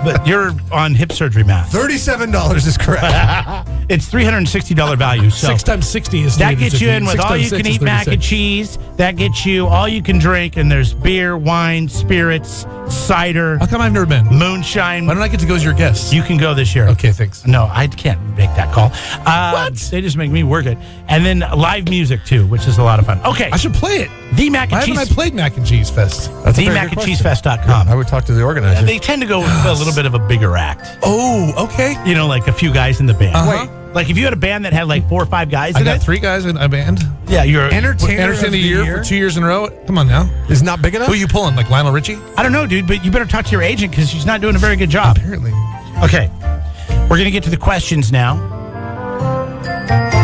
But you're on hip surgery math. $37 is correct. It's $360 value. So 6 times 60 is that gets you in with 6 all times you 6 can is eat mac and 36. cheese. That gets you all you can drink, and there's beer, wine, spirits, cider, How come I've never been? moonshine. Why don't I get to go as your guest? You can go this year. Okay, thanks. No, I can't make that call. What? They just make me work it. And then live music, too, which is a lot of fun. Okay. I should play it. The Mac Why and haven't I Cheese. played Mac and Cheese Fest? That's a very good question. MacandCheeseFest.com. I would talk to the organizer. They tend to go with a little bit of a bigger act. Oh, okay. You know, like a few guys in the band. Uh-huh. Wait, like if you had a band that had like 4 or 5 guys I in got it. 3 guys in a band. Yeah, you're Entertainer of Entertain the the year for 2 years in a row. Come on now. is not big enough. Who are you pulling? Like Lionel Richie? I don't know, dude, but you better talk to your agent because she's not doing a very good job. Apparently. Okay, we're going to get to the questions now.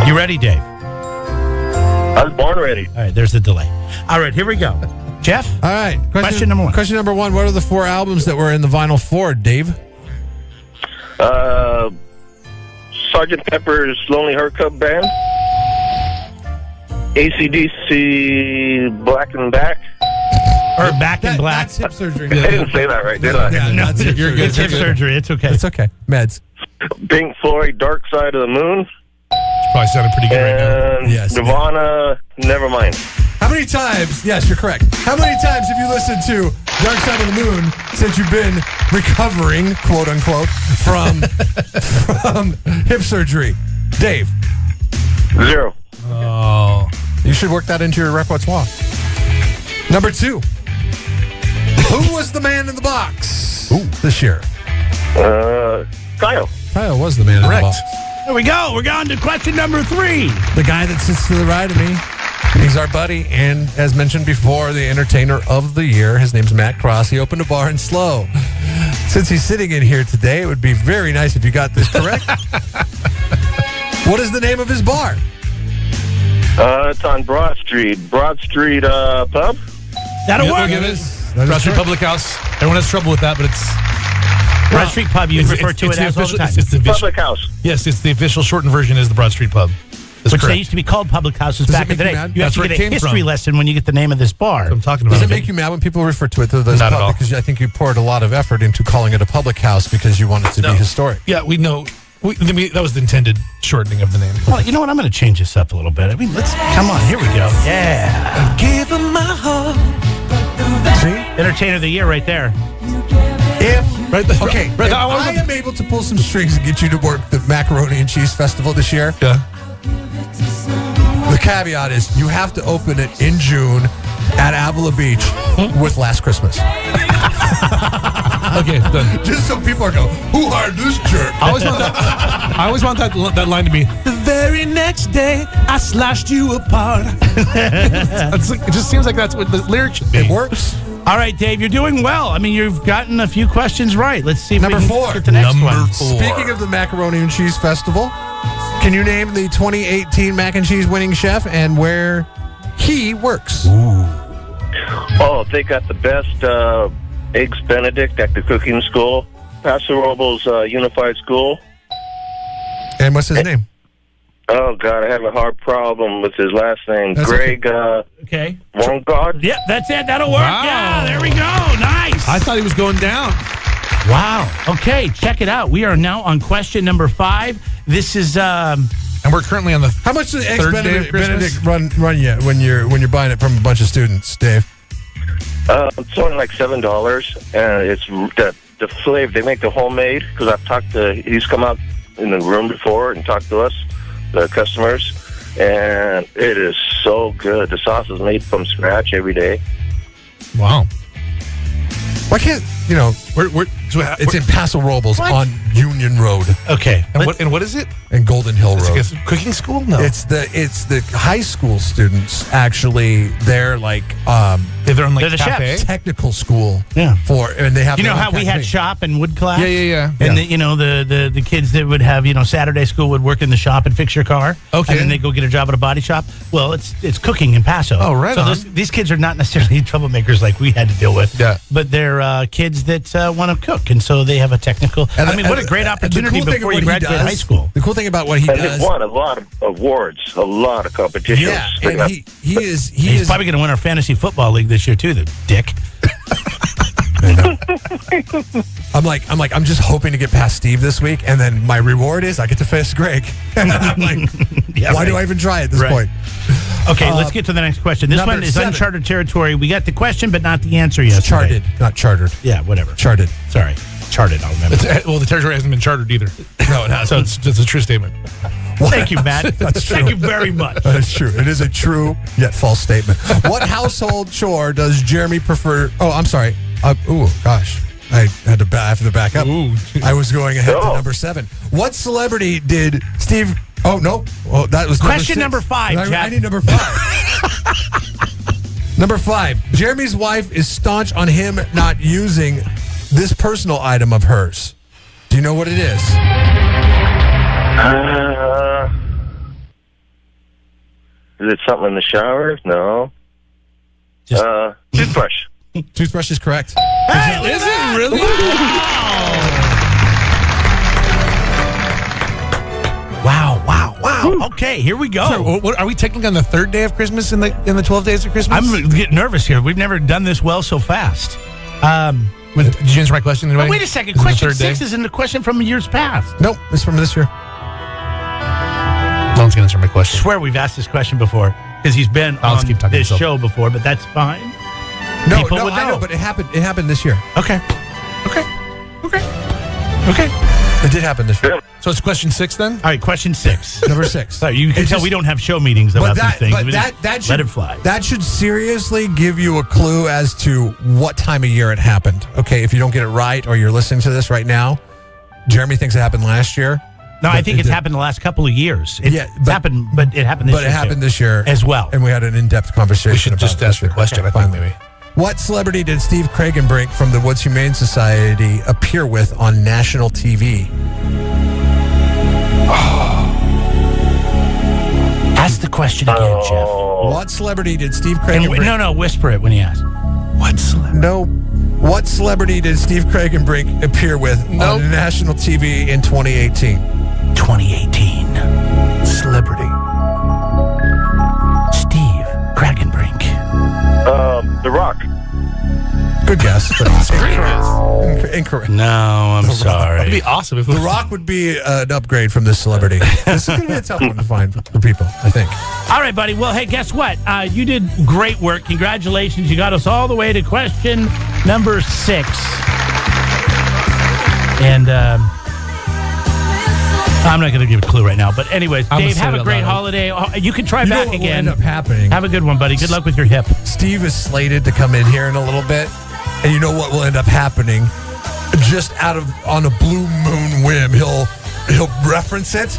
You ready, Dave? I was born ready. All right, there's the delay. All right, here we go. Jeff? All right. Question number 1. Question number 1. What are the 4 albums that were in the vinyl 4, Dave? Sgt. Pepper's Lonely Heart Club Band. AC/DC Black and Back. Or Back in Black? That's hip surgery. I didn't say that right, did I? Yeah, No, that's hip you're surgery. good. It's hip surgery. It's okay. It's okay. Meds. Pink Floyd Dark Side of the Moon. Probably sounding pretty good right now. And Yes. Nirvana Nevermind. many times, yes, you're correct. How many times have you listened to Dark Side of the Moon since you've been recovering, quote unquote, from hip surgery? Dave? 0. Oh. You should work that into your repertoire. Number 2. Who was the man in the box this year? Kyle. Kyle was the man in the box. There we go. We're going to question number 3. The guy that sits to the right of me. He's our buddy, and as mentioned before, the entertainer of the year. His name's Matt Cross. He opened a bar in Slow. Since he's sitting in here today, it would be very nice if you got this correct. What is the name of his bar? It's on Broad Street. Broad Street Pub? That'll work. Broad Street Public House. Everyone has trouble with that, but it's... Broad Street Pub, you refer to it as all the time. It's the Public House. Yes, it's the official shortened version is the Broad Street Pub. That's Which correct. they used to be called public houses Does back it in the make day. you mad? You have That's to where get it a came history from. lesson when you get the name of this bar. I'm talking about Does it make you mad when people refer to it as Not at pub? all. Because I think you poured a lot of effort into calling it a public house because you want it to be historic. Yeah, we know. That was the intended shortening of the name. Well, you know what? I'm going to change this up a little bit. I mean, let's come on. Here we go. Yeah. Give him my heart. See? Entertainer of the year right there. Okay, if I am able to pull some strings and get you to work the Macaroni and Cheese Festival this year, the caveat is you have to open it in June at Avila Beach with Last Christmas. Okay, done. Just so people are going, who hired this jerk? I always want that line to be, the very next day, I slashed you apart. It just seems like that's what the lyric should be. It works. All right, Dave, you're doing well. I mean, you've gotten a few questions right. Let's see if Number we can 4. get the next one. Speaking of the Macaroni and Cheese Festival, can you name the 2018 mac and cheese winning chef and where he works? Oh, they got the best Eggs Benedict at the cooking school. Paso Robles Unified School. And what's his name? Oh, God, I have a hard problem with his last name. That's Greg Okay. Wongard. Yeah, that's it. That'll work. Wow. Yeah, there we go. Nice. I thought he was going down. Wow. Okay, check it out. We are now on question number 5. This is And we're currently on the How much does Eggs third day of Christmas? Benedict run you when you're buying it from a bunch of students, Dave? It's only like $7, and it's the flavor. They make the homemade, because I've talked to, he's come out in the room before and talked to us, the customers, and it is so good. The sauce is made from scratch every day. Wow. Why can't, it's in Paso Robles on Union Road. okay. And what is it? And Golden Hill It's Road. like a cooking school? No. It's the high school students actually. They're like they're on like They're the cafe. chefs. technical school. Yeah. And they have. You know their how own we had cafe. shop and wood class? Yeah. And the kids that would have, Saturday school would work in the shop and fix your car. Okay. And then they go get a job at a body shop. Well, it's cooking in Paso. Oh, right So on. these kids are not necessarily troublemakers like we had to deal with. Yeah. But they're kids that want to cook, and so they have a technical. What a great opportunity before you graduate high school. The cool thing about what he And does. they've won a lot of awards, a lot of competitions. Yeah, and he is He's probably going to win our fantasy football league this year too. The dick. I know. I'm just hoping to get past Steve this week, and then my reward is I get to face Greg. And I'm like, why do I even try at this point? Okay, let's get to the next question. This number one is 7. uncharted territory. We got the question, but not the answer yet. It's charted, not chartered. Yeah, whatever. Charted. Sorry. Charted, I'll remember. Well, the territory hasn't been chartered either. No, it hasn't. So it's a true statement. Thank you, Matt. That's true. Thank you very much. That is true. It is a true yet false statement. What household chore does Jeremy prefer? Oh, I'm sorry. Gosh. I have to back up. Ooh. I was going ahead to number 7. What celebrity did Steve... Oh, no. Oh, that was Question number 6. Number 5, Jack. I need number 5. Number 5. Jeremy's wife is staunch on him not using this personal item of hers. Do you know what it is? Is it something in the shower? No. Toothbrush. Toothbrush is correct. Hey, Is it really? Wow. Okay, here we go. So, what, are we technically on the third day of Christmas in the 12 days of Christmas? I'm getting nervous here. We've never done this well so fast. Did you answer my question? Oh, wait a second. Is it the Question third 6 day? is in the question from years past. Nope, it's from this year. No one's going to answer my question. I swear we've asked this question before. because he's been on this show before, but that's fine. No, I know, but it happened this year. Okay. It did happen this year. So it's question 6 then? All right, question 6. Number 6. So you can tell we don't have show meetings about these things. But We that just should, let it fly. That should seriously give you a clue as to what time of year it happened. Okay, if you don't get it right or you're listening to this right now, Jeremy thinks it happened last year. No, I think it's happened the last couple of years. It happened this year. But it happened this year as well. And we had an in-depth conversation We should about just ask the question, I think, maybe. What celebrity did Steve Kragenbrink from the Woods Humane Society appear with on national TV? Ask the question again, Jeff. What celebrity did Steve Kragenbrink... No, whisper it when he asks. What celebrity did Steve Kragenbrink appear with on national TV in 2018? 2018. Celebrity. Steve Kragenbrink. The Rock. Good guess, but incorrect. No, I'm sorry. It'd be awesome if The Rock would be an upgrade from this celebrity. This is going to be a tough one to find for people, I think. All right, buddy. Well, hey, guess what? You did great work. Congratulations. You got us all the way to question number 6. And I'm not going to give a clue right now. But anyways, Dave, have a great holiday. You can try back again. What will end up happening? Have a good one, buddy. Good luck with your hip. Steve is slated to come in here in a little bit. And you know what will end up happening? Just on a blue moon whim, he'll reference it.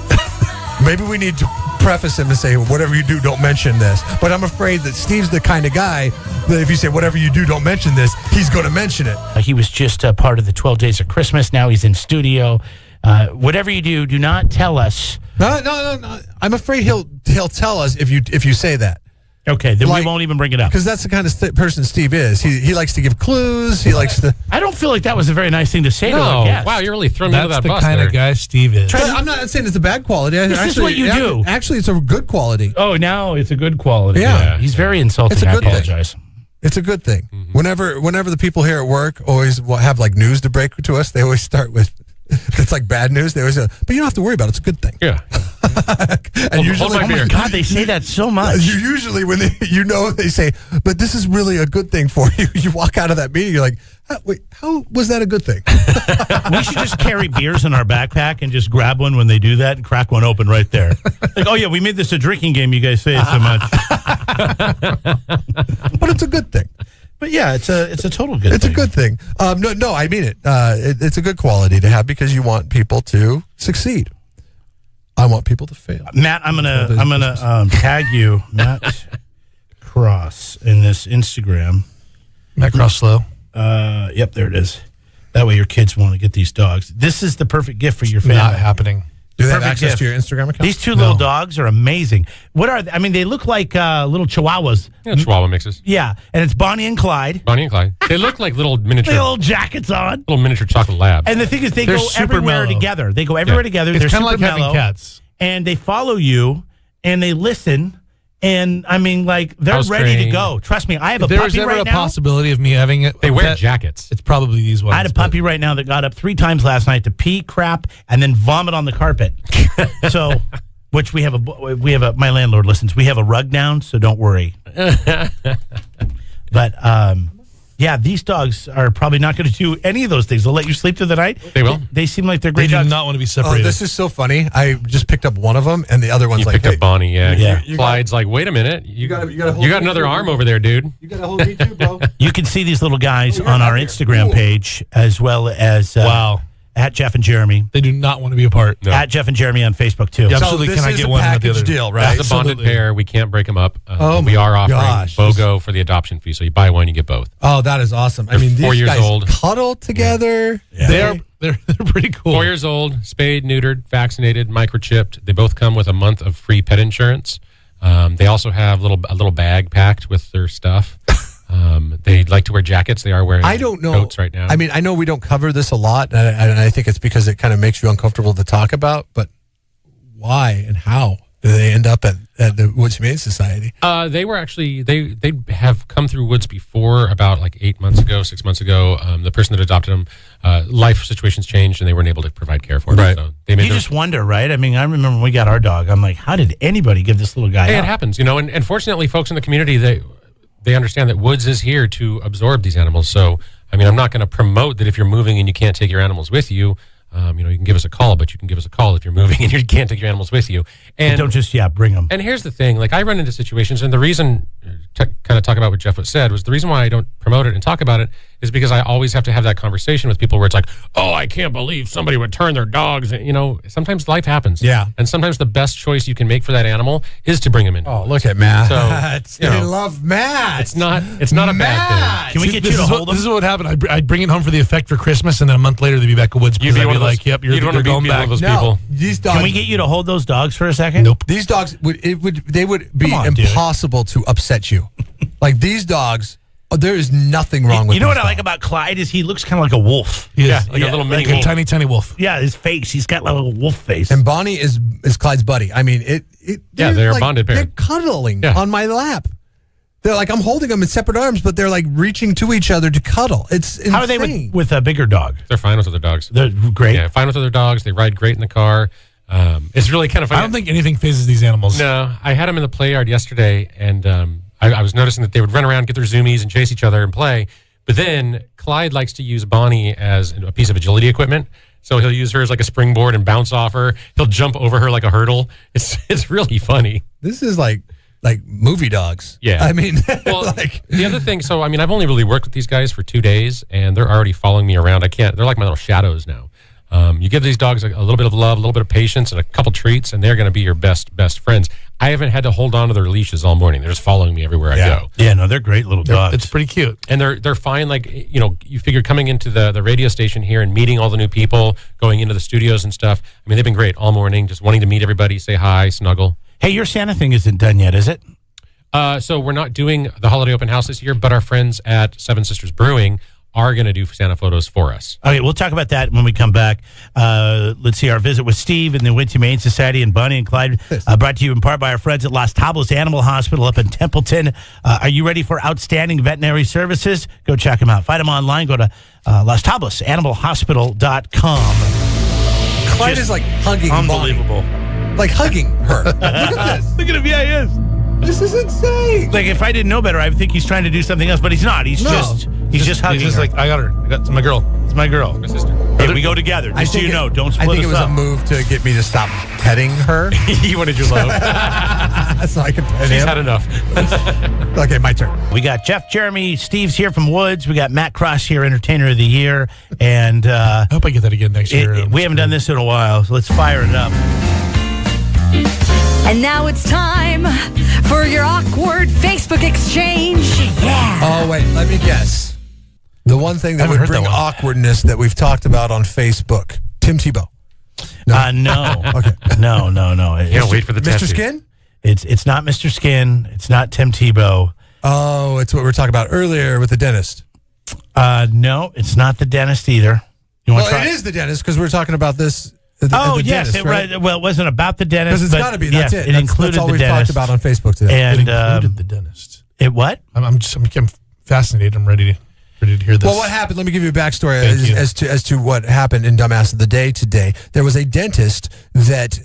Maybe we need to preface him and say, whatever you do, don't mention this. But I'm afraid that Steve's the kind of guy that if you say, whatever you do, don't mention this, he's going to mention it. He was just part of the 12 Days of Christmas. Now he's in studio. Whatever you do not tell us. No. I'm afraid he'll tell us if you say that. Okay, then we won't even bring it up. Because that's the kind of person Steve is. He likes to give clues. He likes to... I don't feel like that was a very nice thing to say to a guest. Wow, you're really throwing me under that bus. That's the kind of guy Steve is. I'm not saying it's a bad quality. This is what you do. Actually, it's a good quality. Oh, now it's a good quality. Yeah. He's very insulting. It's a good I apologize. It's a good thing. Mm-hmm. Whenever the people here at work always have like news to break to us, they always start with... It's like bad news. They always say, but you don't have to worry about it. It's a good thing. Yeah. And usually, oh my God, they say that so much. Usually, when they say, but this is really a good thing for you. You walk out of that meeting, you're like, wait, how was that a good thing? We should just carry beers in our backpack and just grab one when they do that and crack one open right there. Like, oh yeah, we made this a drinking game. You guys say it so much, but it's a good thing. But yeah, it's a total good thing. It's a good thing. No, I mean it. It's a good quality to have because you want people to succeed. I want people to fail. Matt, I'm gonna tag you, Matt Cross, in this Instagram. Matt Cross Slow. Yep, there it is. That way your kids want to get these dogs. This is the perfect gift for your family. Not happening. Do they have access to your Instagram account? These two little dogs are amazing. What are they? I mean, they look like little chihuahuas. Yeah, Chihuahua mixes. Yeah, and it's Bonnie and Clyde. They look like little miniature. Little jackets on. Little miniature chocolate labs. And the thing is, they go everywhere together. They go everywhere together. It's They're kind of super like having mellow, cats. and they follow you, and they listen. And I mean, like, they're ready to go. Trust me, I have a puppy right now. If there was ever a possibility of me having it, they wear jackets. It's probably these ones. I had a puppy right now that got up 3 times last night to pee, crap, and then vomit on the carpet. So, which we have my landlord listens. We have a rug down, so don't worry. But yeah, these dogs are probably not going to do any of those things. They'll let you sleep through the night. They will. They seem like they're great dogs. dogs. They do not want to be separated. Oh, this is so funny. I just picked up one of them, and the other one's picked up Bonnie. Yeah. Clyde's like, wait a minute. You got another arm over there, dude. You got to hold me too, bro. You can see these little guys on our Instagram page as well as at Jeff and Jeremy. They do not want to be apart. No. At Jeff and Jeremy on Facebook too. Yeah, absolutely. So can I get one with the other deal, right? That's a bonded pair. We can't break them up. We are offering BOGO for the adoption fee. So you buy one, you get both. Oh, that is awesome. I mean, 4 these years guys old. Cuddle together. Yeah. They're pretty cool. 4 years old, spayed, neutered, vaccinated, microchipped. They both come with a month of free pet insurance. They also have a little bag packed with their stuff. They like to wear jackets. They are wearing coats right now. I mean, I know we don't cover this a lot, and I think it's because it kind of makes you uncomfortable to talk about, but why and how? Do they end up at the Woods Humane Society? They were actually they have come through Woods before, about like 6 months ago. The person that adopted them, life situations changed, and they weren't able to provide care for them. Right. So they made You just wonder, right? I mean, I remember when we got our dog. I'm like, how did anybody give this little guy Hey, up? it happens, and fortunately, folks in the community, they understand that Woods is here to absorb these animals. So, I mean, I'm not going to promote that if you're moving and you can't take your animals with you. You can give us a call, but you can give us a call if you're moving and you can't take your animals with you. And don't just bring them. And here's the thing: like, I run into situations, and the reason to kind of talk about what Jeff said was the reason why I don't promote it and talk about it is because I always have to have that conversation with people where it's like, oh, I can't believe somebody would turn their dogs. Sometimes life happens. Yeah. And sometimes the best choice you can make for that animal is to bring him in. Oh, look at Matt. So, they love Matt. It's not a bad thing. Can we get you to hold them? This is what would happen. I'd bring it home for the effect for Christmas, and then a month later they'd be back at Woods. You'd be one of those, like, yep, you're going back. One of those people. These dogs. Can we get you to hold those dogs for a second? Nope. These dogs would be Come on, impossible to upset you. Like these dogs, there is nothing wrong with. You know these what I like dogs. about Clyde is he looks kind of like a wolf. Yeah, like a little mini like wolf. a tiny, tiny wolf. Yeah, his face. He's got like a wolf face. And Bonnie is Clyde's buddy. I mean, they're a bonded pair. They're cuddling Yeah. on my lap. They're like, I'm holding them in separate arms, but they're like reaching to each other to cuddle. It's insane. How are they with a bigger dog? They're fine with other dogs. They're great. Yeah, fine with other dogs. They ride great in the car. It's really kind of funny. I don't think anything phases these animals. No, I had them in the play yard yesterday, and I was noticing that they would run around, get their zoomies, and chase each other and play. But then Clyde likes to use Bonnie as a piece of agility equipment. So he'll use her as like a springboard and bounce off her. He'll jump over her like a hurdle. It's really funny. This is like movie dogs. Yeah. I mean, well, the other thing, so I mean, I've only really worked with these guys for 2 days, and they're already following me around. They're like my little shadows now. You give these dogs a little bit of love, a little bit of patience, and a couple treats, and they're going to be your best friends. I haven't had to hold on to their leashes all morning. They're just following me everywhere I go. Yeah, no, they're great little dogs. It's pretty cute. And they're fine. Like, you figure coming into the radio station here and meeting all the new people, going into the studios and stuff. I mean, they've been great all morning, just wanting to meet everybody, say hi, snuggle. Hey, your Santa thing isn't done yet, is it? So we're not doing the holiday open house this year, but our friends at Seven Sisters Brewing are going to do Santa photos for us. Okay, we'll talk about that when we come back. Let's see, our visit with Steve and the Woods Humane Society and Bonnie and Clyde, brought to you in part by our friends at Las Tablas Animal Hospital up in Templeton. Are you ready for outstanding veterinary services? Go check them out. Find them online. Go to LasTablasAnimalHospital.com. Clyde is like hugging unbelievable. Bonnie. Like hugging her. Look at this. Look at him. Yeah, he is. This is insane. Like, if I didn't know better, I would think he's trying to do something else, but he's not. He's just hugging He's just her. like, I got her. It's my girl. It's my girl. My sister. Hey, we go together. Just so you know, don't split us up. I think it was a move to get me to stop petting her. He wanted your love. So I could pet She's him. had enough. Okay, my turn. We got Jeff, Jeremy, Steve's here from Woods. We got Matt Cross here, Entertainer of the Year. And I hope I get that again next year. we haven't done this in a while, so let's fire it up. And now it's time for your awkward Facebook exchange. Yeah. Oh, wait, let me guess. The one thing that would bring awkwardness that we've talked about on Facebook. Tim Tebow. No. Okay. No. Wait for the Mr. tattoo. Skin? It's not Mr. Skin. It's not Tim Tebow. Oh, it's what we were talking about earlier with the dentist. No, it's not the dentist either. You want to try? It is the dentist because we were talking about this. Yes. Dentist, right? Well, it wasn't about the dentist. Because it's got to be. That's it. It included that's all the we've dentist. talked about on Facebook today. And it included the dentist. It what? I'm fascinated. I'm ready to hear this. Well, what happened? Let me give you a backstory as to what happened in Dumbass of the Day today. There was a dentist that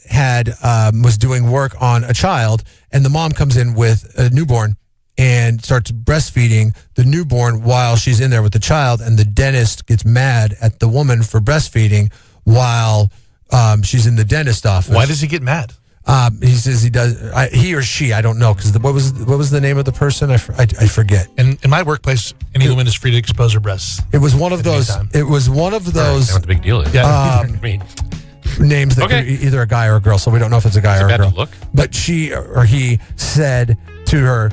was doing work on a child, and the mom comes in with a newborn and starts breastfeeding the newborn while she's in there with the child, and the dentist gets mad at the woman for breastfeeding while she's in the dentist office. Why does he get mad? He says he does. He or she, I don't know, because what was the name of the person? I forget. In my workplace, any woman is free to expose her breasts. It was one of those. It was one of those. What the big deal is? Yeah. Names that could be either a guy or a girl, so we don't know if it's a guy or a girl. Look. But she or he said to her,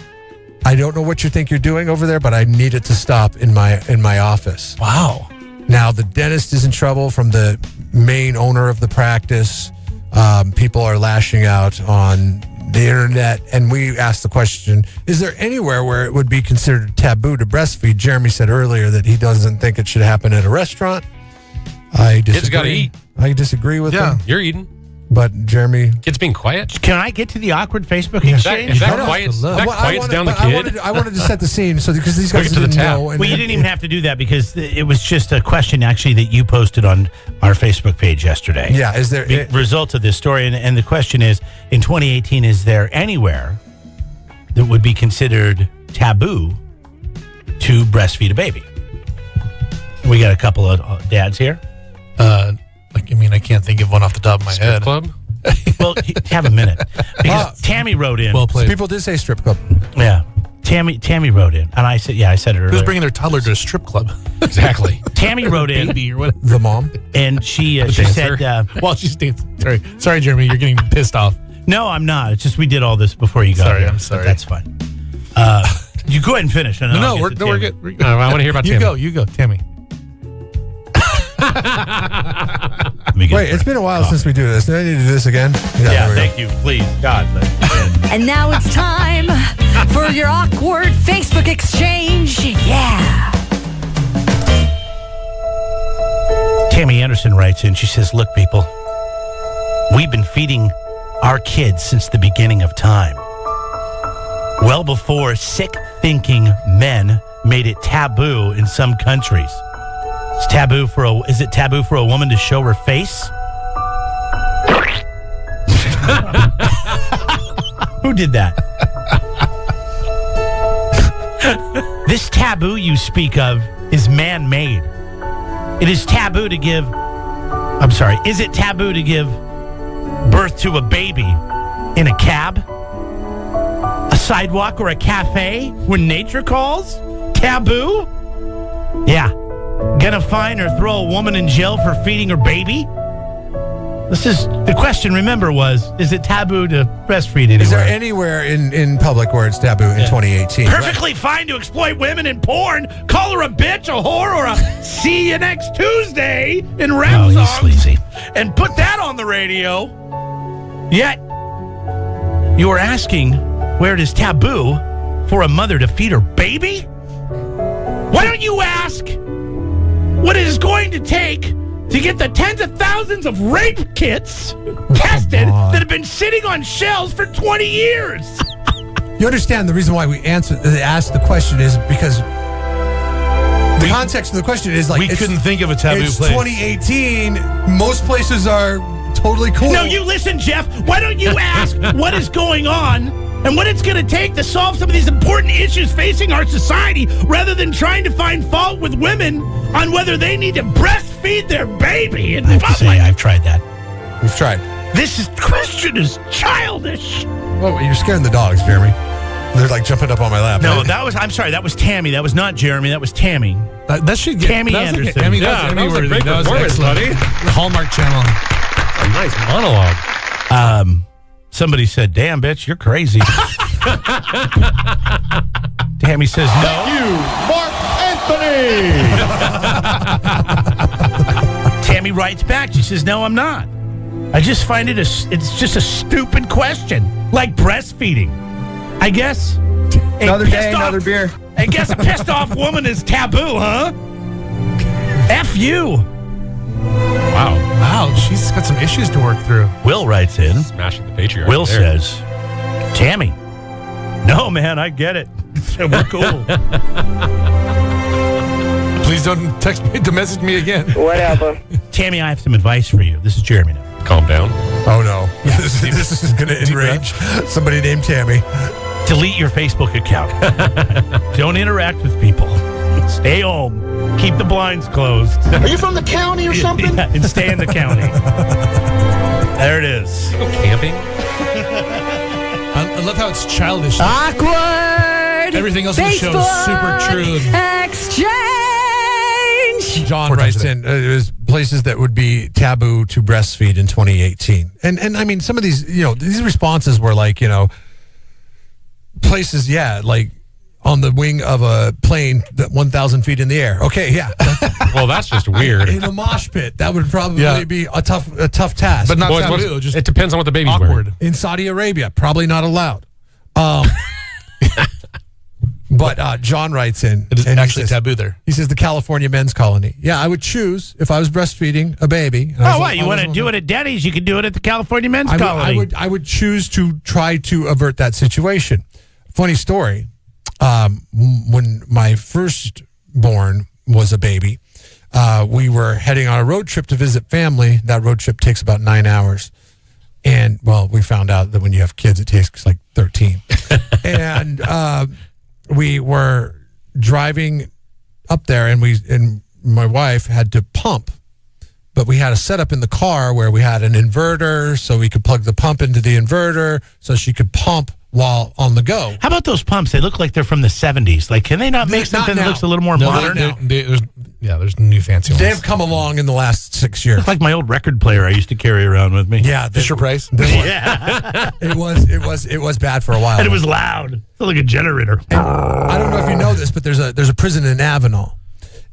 "I don't know what you think you're doing over there, but I need it to stop in my office." Wow. Now the dentist is in trouble from the main owner of the practice. People are lashing out on the internet, and we asked the question, is there anywhere where it would be considered taboo to breastfeed? Jeremy said earlier that he doesn't think it should happen at a restaurant. I disagree. Kids gotta eat. I disagree with him. You're eating. But Jeremy, kids being quiet. Can I get to the awkward Facebook exchange? If that quiets down the kid. I wanted to set the scene because these guys to the didn't tab. know. Well, you didn't even have to do that because it was just a question actually that you posted on our Facebook page yesterday. Yeah, is there the result of this story? And the question is, in 2018, is there anywhere that would be considered taboo to breastfeed a baby? We got a couple of dads here. I can't think of one off the top of my head. Club? Well, have a minute. Because Tammy wrote in. Well played. People did say strip club. Yeah. Tammy wrote in. And I said it earlier. Who's bringing their toddler to a strip club? Exactly. Tammy wrote in. Baby or what? The mom. And she said... Well, she's dancing. Sorry, Jeremy. You're getting pissed off. No, I'm not. It's just we did all this before you got Sorry, here. I'm sorry. That's fine. You go ahead and finish. No, we're good. I want to hear about Tammy. You go, Tammy. Wait, it's been a while since we do this. Do I need to do this again? Yeah, thank you. Please, God. And now it's time for your awkward Facebook exchange. Yeah. Tammy Anderson writes in. She says, look, people, we've been feeding our kids since the beginning of time. Well before sick-thinking men made it taboo in some countries. Is it taboo for a woman to show her face? Who did that? This taboo you speak of is man-made. It is taboo to give... I'm sorry. Is it taboo to give birth to a baby in a cab? A sidewalk or a cafe when nature calls? Taboo? Yeah. Gonna fine or throw a woman in jail for feeding her baby? The question, remember, is it taboo to breastfeed anywhere? Is there anywhere in public where it's taboo in 2018? Perfectly fine to exploit women in porn, call her a bitch, a whore, or a see you next Tuesday in rap songs. Sleazy. And put that on the radio. Yet, you are asking where it is taboo for a mother to feed her baby? Why don't you ask what it is going to take to get the tens of thousands of rape kits tested that have been sitting on shelves for 20 years? You understand the reason why we asked the question is because the context of the question is like... We couldn't think of a taboo it's place. 2018. Most places are totally cool. No, you listen, Jeff. Why don't you ask what is going on and what it's going to take to solve some of these important issues facing our society rather than trying to find fault with women on whether they need to breastfeed their baby in public. I have to say, I've tried that. We've tried. This question is childish. Oh, you're scaring the dogs, Jeremy. They're like jumping up on my lap. No, I'm sorry. That was Tammy. That was not Jeremy. That was Tammy. That should get Tammy Anderson. That was a great performance, buddy. The Hallmark Channel. A nice monologue. Somebody said, "Damn, bitch, you're crazy." Tammy says, "No." Thank you, Mark Anthony. Tammy writes back. She says, "No, I'm not. I just find it's just a stupid question, like breastfeeding. I guess another day, another beer. I guess a pissed off woman is taboo, huh? F you." Wow, she's got some issues to work through. Will writes in. Smashing the patriarchy. Will says, "Tammy, no, man, I get it. We're cool." Please don't text me to message me again. Whatever. Tammy, I have some advice for you. This is Jeremy now. Calm down. Oh, no. This is going to enrage somebody named Tammy. Delete your Facebook account. Don't interact with people. Stay home. Keep the blinds closed. Are you from the county or something? Yeah, and stay in the county. There it is. Go camping. I love how it's childish. Awkward. Everything else in the show is super true. Exchange. John writes in, there's places that would be taboo to breastfeed in 2018. And I mean, some of these, these responses were like, places, like on the wing of a plane that 1,000 feet in the air. Okay, yeah. Well, that's just weird. In a mosh pit, that would probably be a tough task. But not taboo. Just it depends on what the baby's awkward. wearing. In Saudi Arabia, probably not allowed. But John writes in. It is actually taboo there. He says the California Men's Colony. Yeah, I would choose if I was breastfeeding a baby. Oh, what? You want to do it at Denny's? You can do it at the California Men's Colony. I would choose to try to avert that situation. Funny story. When my firstborn was a baby, we were heading on a road trip to visit family. That road trip takes about 9 hours. And, well, we found out that when you have kids, it takes like 13. And we were driving up there, and my wife had to pump. But we had a setup in the car where we had an inverter, so we could plug the pump into the inverter so she could pump while on the go. How about those pumps? They look like they're from the 70s. Like, can they not make something that looks a little more modern? There's new fancy ones. They've come along in the last 6 years. It's like my old record player I used to carry around with me. Yeah, Fisher Price. Yeah, it was bad for a while. And it was loud. It felt like a generator. And I don't know if you know this, but there's a prison in Avenal,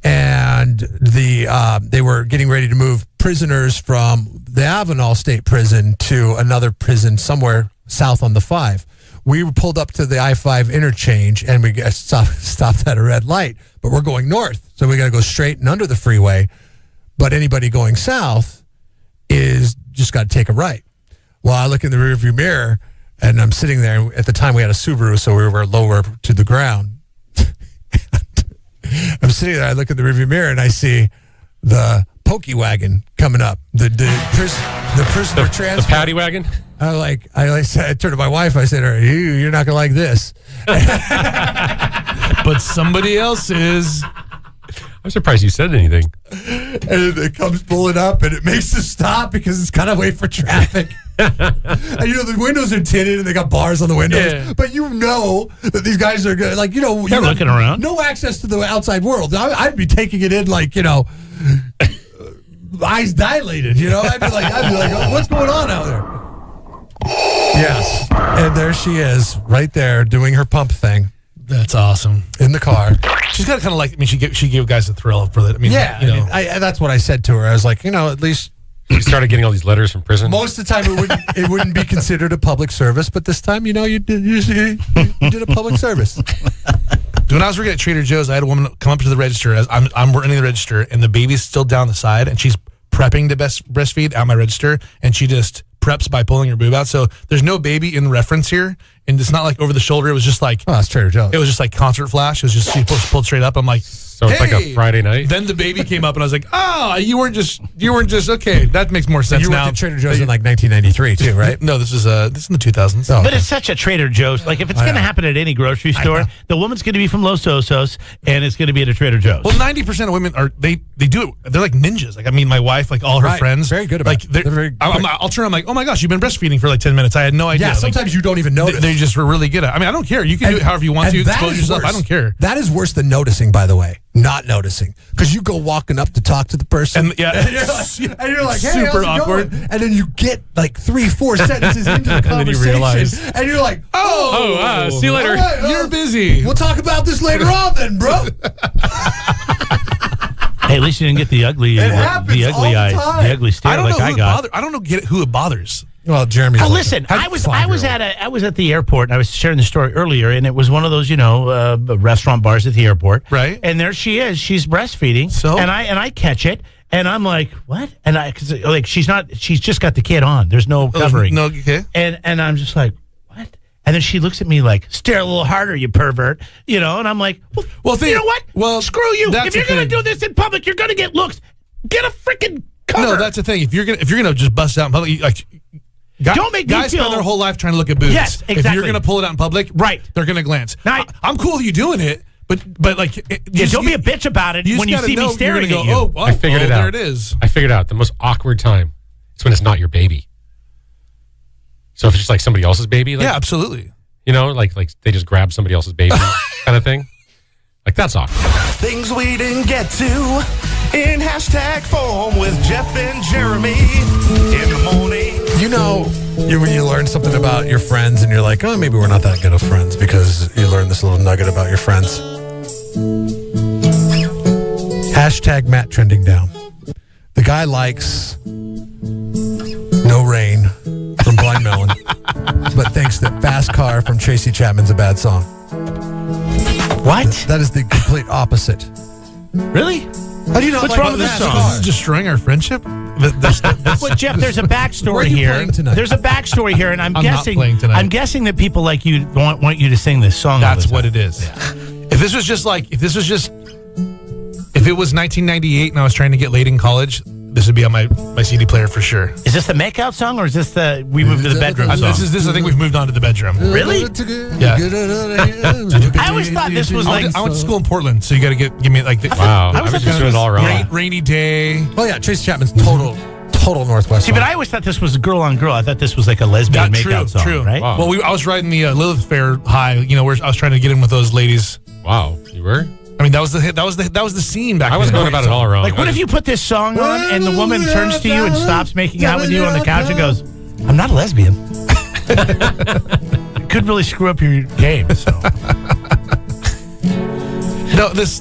and they were getting ready to move prisoners from the Avenal State Prison to another prison somewhere south on the 5. We were pulled up to the I-5 interchange, and we stopped at a red light, but we're going north, so we got to go straight and under the freeway. But anybody going south is just got to take a right. Well, I look in the rearview mirror, and I'm sitting there. At the time, we had a Subaru, so we were lower to the ground. I'm sitting there. I look in the rearview mirror, and I see the pokey wagon coming up. The prisoner transfer. The paddy wagon. I turned to my wife. I said, "You're not gonna like this," but somebody else is. I'm surprised you said anything. And it comes pulling up, and it makes us stop because it's kind of wait for traffic. And the windows are tinted, and they got bars on the windows. Yeah. But you know that these guys are good. Like, they're looking around. No access to the outside world. I'd be taking it in like, eyes dilated. I'd be like, oh, what's going on out there? Yes. And there she is, right there, doing her pump thing. That's awesome. In the car. She's got to kind of like, she gave guys a thrill for that. That's what I said to her. I was like, at least. You started getting all these letters from prison. Most of the time, it wouldn't be considered a public service, but this time, you did a public service. When I was working at Trader Joe's, I had a woman come up to the register as I'm running the register, and the baby's still down the side, and she's prepping to breastfeed at my register, and she just preps by pulling her boob out. So there's no baby in reference here, and it's not like over the shoulder. It was just like, oh, that's Trader Joe's. It was just like concert flash. It was just she pulled straight up. I'm like, so it's like a Friday night. Then the baby came up, and I was like, oh, you weren't just okay. That makes more sense you now. You worked at Trader Joe's in like 1993 too, right? No, this is in the 2000s. Oh, but it's such a Trader Joe's. Like if it's going to happen at any grocery store, the woman's going to be from Los Osos, and it's going to be at a Trader Joe's. Well, 90% of women they do it. They're like ninjas. Like my wife, like all her friends, very good about it. They're very. I'll turn. I'm like, oh my gosh, you've been breastfeeding for like 10 minutes. I had no idea. Yeah, sometimes you don't even notice. They just were really good at it. I mean, I don't care. You can do it however you want to. Expose yourself. I don't care. That is worse than noticing, by the way. Not noticing. Because you go walking up to talk to the person. And you're like, hey, super how's it awkward. going? And then you get like 3-4 sentences into the conversation. And then you realize. And you're like, see you later. Right, you're busy. We'll talk about this later on then, bro. Hey, at least you didn't get the ugly eyes, the ugly stare I got. I don't know who it bothers. Well, Jeremy. Listen, I was at the airport. And I was sharing the story earlier, and it was one of those restaurant bars at the airport. Right. And there she is. She's breastfeeding. So and I catch it, and I'm like, what? And cause she's just got the kid on. There's no covering. No, okay. And I'm just like, what? And then she looks at me like, stare a little harder, you pervert. And I'm like, well, you know what? Well, screw you. If you're going to do this in public, you're going to get looks. Get a freaking cover. No, that's the thing. If you're gonna just bust out in public, like. Don't make guys spend their whole life trying to look at boobs. Yes, exactly. If you're going to pull it out in public, right, they're going to glance. Now, I'm cool with you doing it, but like, don't be a bitch about it when you see me staring at you. I figured it out. There it is. I figured out the most awkward time is when it's not your baby. So if it's just like somebody else's baby, yeah, absolutely. Like they just grab somebody else's baby kind of thing. Like that's awkward. Things we didn't get to in hashtag form with Jeff and Jeremy in the morning. When you learn something about your friends and you're like, oh, maybe we're not that good of friends because you learn this little nugget about your friends. Hashtag Matt trending down. The guy likes No Rain from Blind Melon, but thinks that Fast Car from Tracy Chapman's a bad song. What? That is the complete opposite. Really? How do you not What's like wrong with this song? This is destroying our friendship. Well, Jeff, there's a backstory here. There's a backstory here, and I'm guessing. Not playing tonight. I'm guessing that people like you want you to sing this song. That's what it is. Yeah. If it was 1998 and I was trying to get laid in college, this would be on my CD player for sure. Is this the makeout song, or is this the we moved to the bedroom song? This I think we've moved on to the bedroom. Really? Yeah. I always thought this was like. I went to school in Portland, so you got to give me like. Wow. I was just doing it all wrong. Rainy day. Oh yeah, Tracy Chapman's total Northwest. See, but I always thought this was girl on girl. I thought this was like a lesbian makeout song, true. right? Wow. Well, I was riding the Lilith Fair high. Where I was trying to get in with those ladies. Wow, you were? I mean, that was the scene back then. I was going about it all wrong. Like, what if you put this song on and the woman turns to you and stops making out with you on the couch and goes, "I'm not a lesbian." It could really screw up your game. So. No, Tracy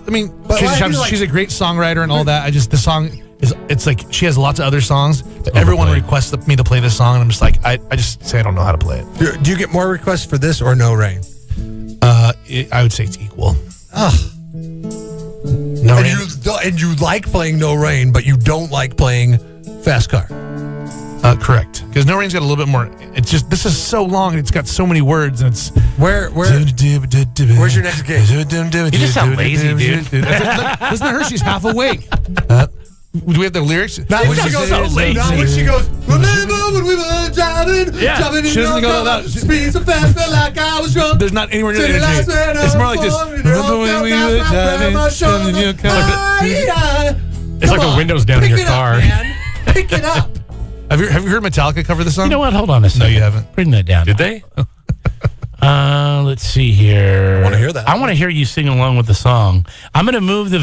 Chapman, she's a great songwriter and all that. This song it's like she has lots of other songs, but everyone requests me to play this song, and I'm just like, I just say I don't know how to play it. Do you get more requests for this or No Rain? I would say it's equal. Ugh. No Rain. And you like playing No Rain, but you don't like playing Fast Car. Correct. Because No Rain's got a little bit more. It's just this is so long and it's got so many words and it's where's your next gig? You just sound lazy, dude. Listen to her. She's half awake. Do we have the lyrics? Not when she goes, remember when we were driving she doesn't go that. Speed so fast, felt like I was drunk. There's not anywhere near the energy. It's more like this. Remember when we were driving in your car? It's like the windows down in your car. Pick it up. Have you heard Metallica cover the song? You know what? Hold on a second. No, you haven't. Bring that down. Did they? Let's see here. I want to hear that. I want to hear you sing along with the song. I'm going to move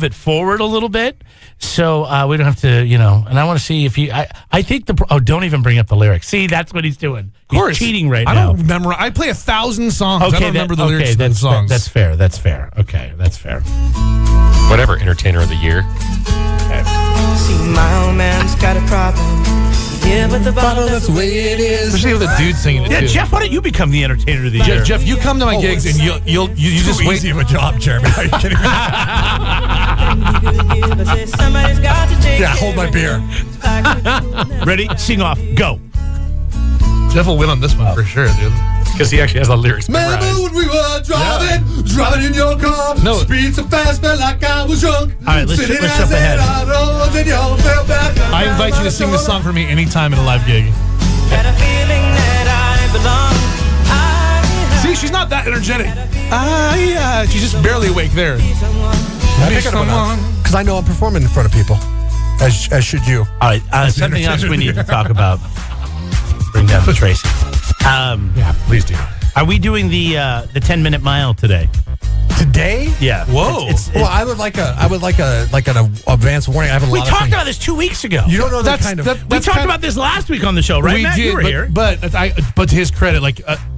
it forward a little bit, so we don't have to, And I want to see if you. I think don't even bring up the lyrics. See, that's what he's doing. He's cheating right now. I don't remember. I play 1,000 songs. I don't remember the lyrics to the songs. That's fair. That's fair. Okay, that's fair. Whatever, entertainer of the year. See, my old man's got a problem. Yeah, but the bottle, that's the way it is. Especially with a dude singing it. Yeah, too. Jeff, why don't you become the entertainer of the year? Jeff, you come to my gigs and you just wait. Easy of a job, Jeremy. Are you kidding me? Yeah, hold my beer. Ready? Sing off. Go. Jeff will win on this one for sure, dude. Because he actually has the lyrics memorized. Remember when we were driving in your car? No. Speed so fast, felt like I was drunk. All right, let's jump ahead. I invite you to sing this song for me anytime at a live gig. See, she's not that energetic. She's just barely awake there. Because I know I'm performing in front of people, as should you. All right, something else we need to talk about. Bring down the Tracy. Yeah, please do. Are we doing the 10-minute mile today? Today? Yeah. Whoa. Well, I would like an advance warning. I have a lot We of talked things. about this 2 weeks ago. You don't know that That's kind of. We talked about this last week on the show, right, We Matt? did, You were here. but to his credit,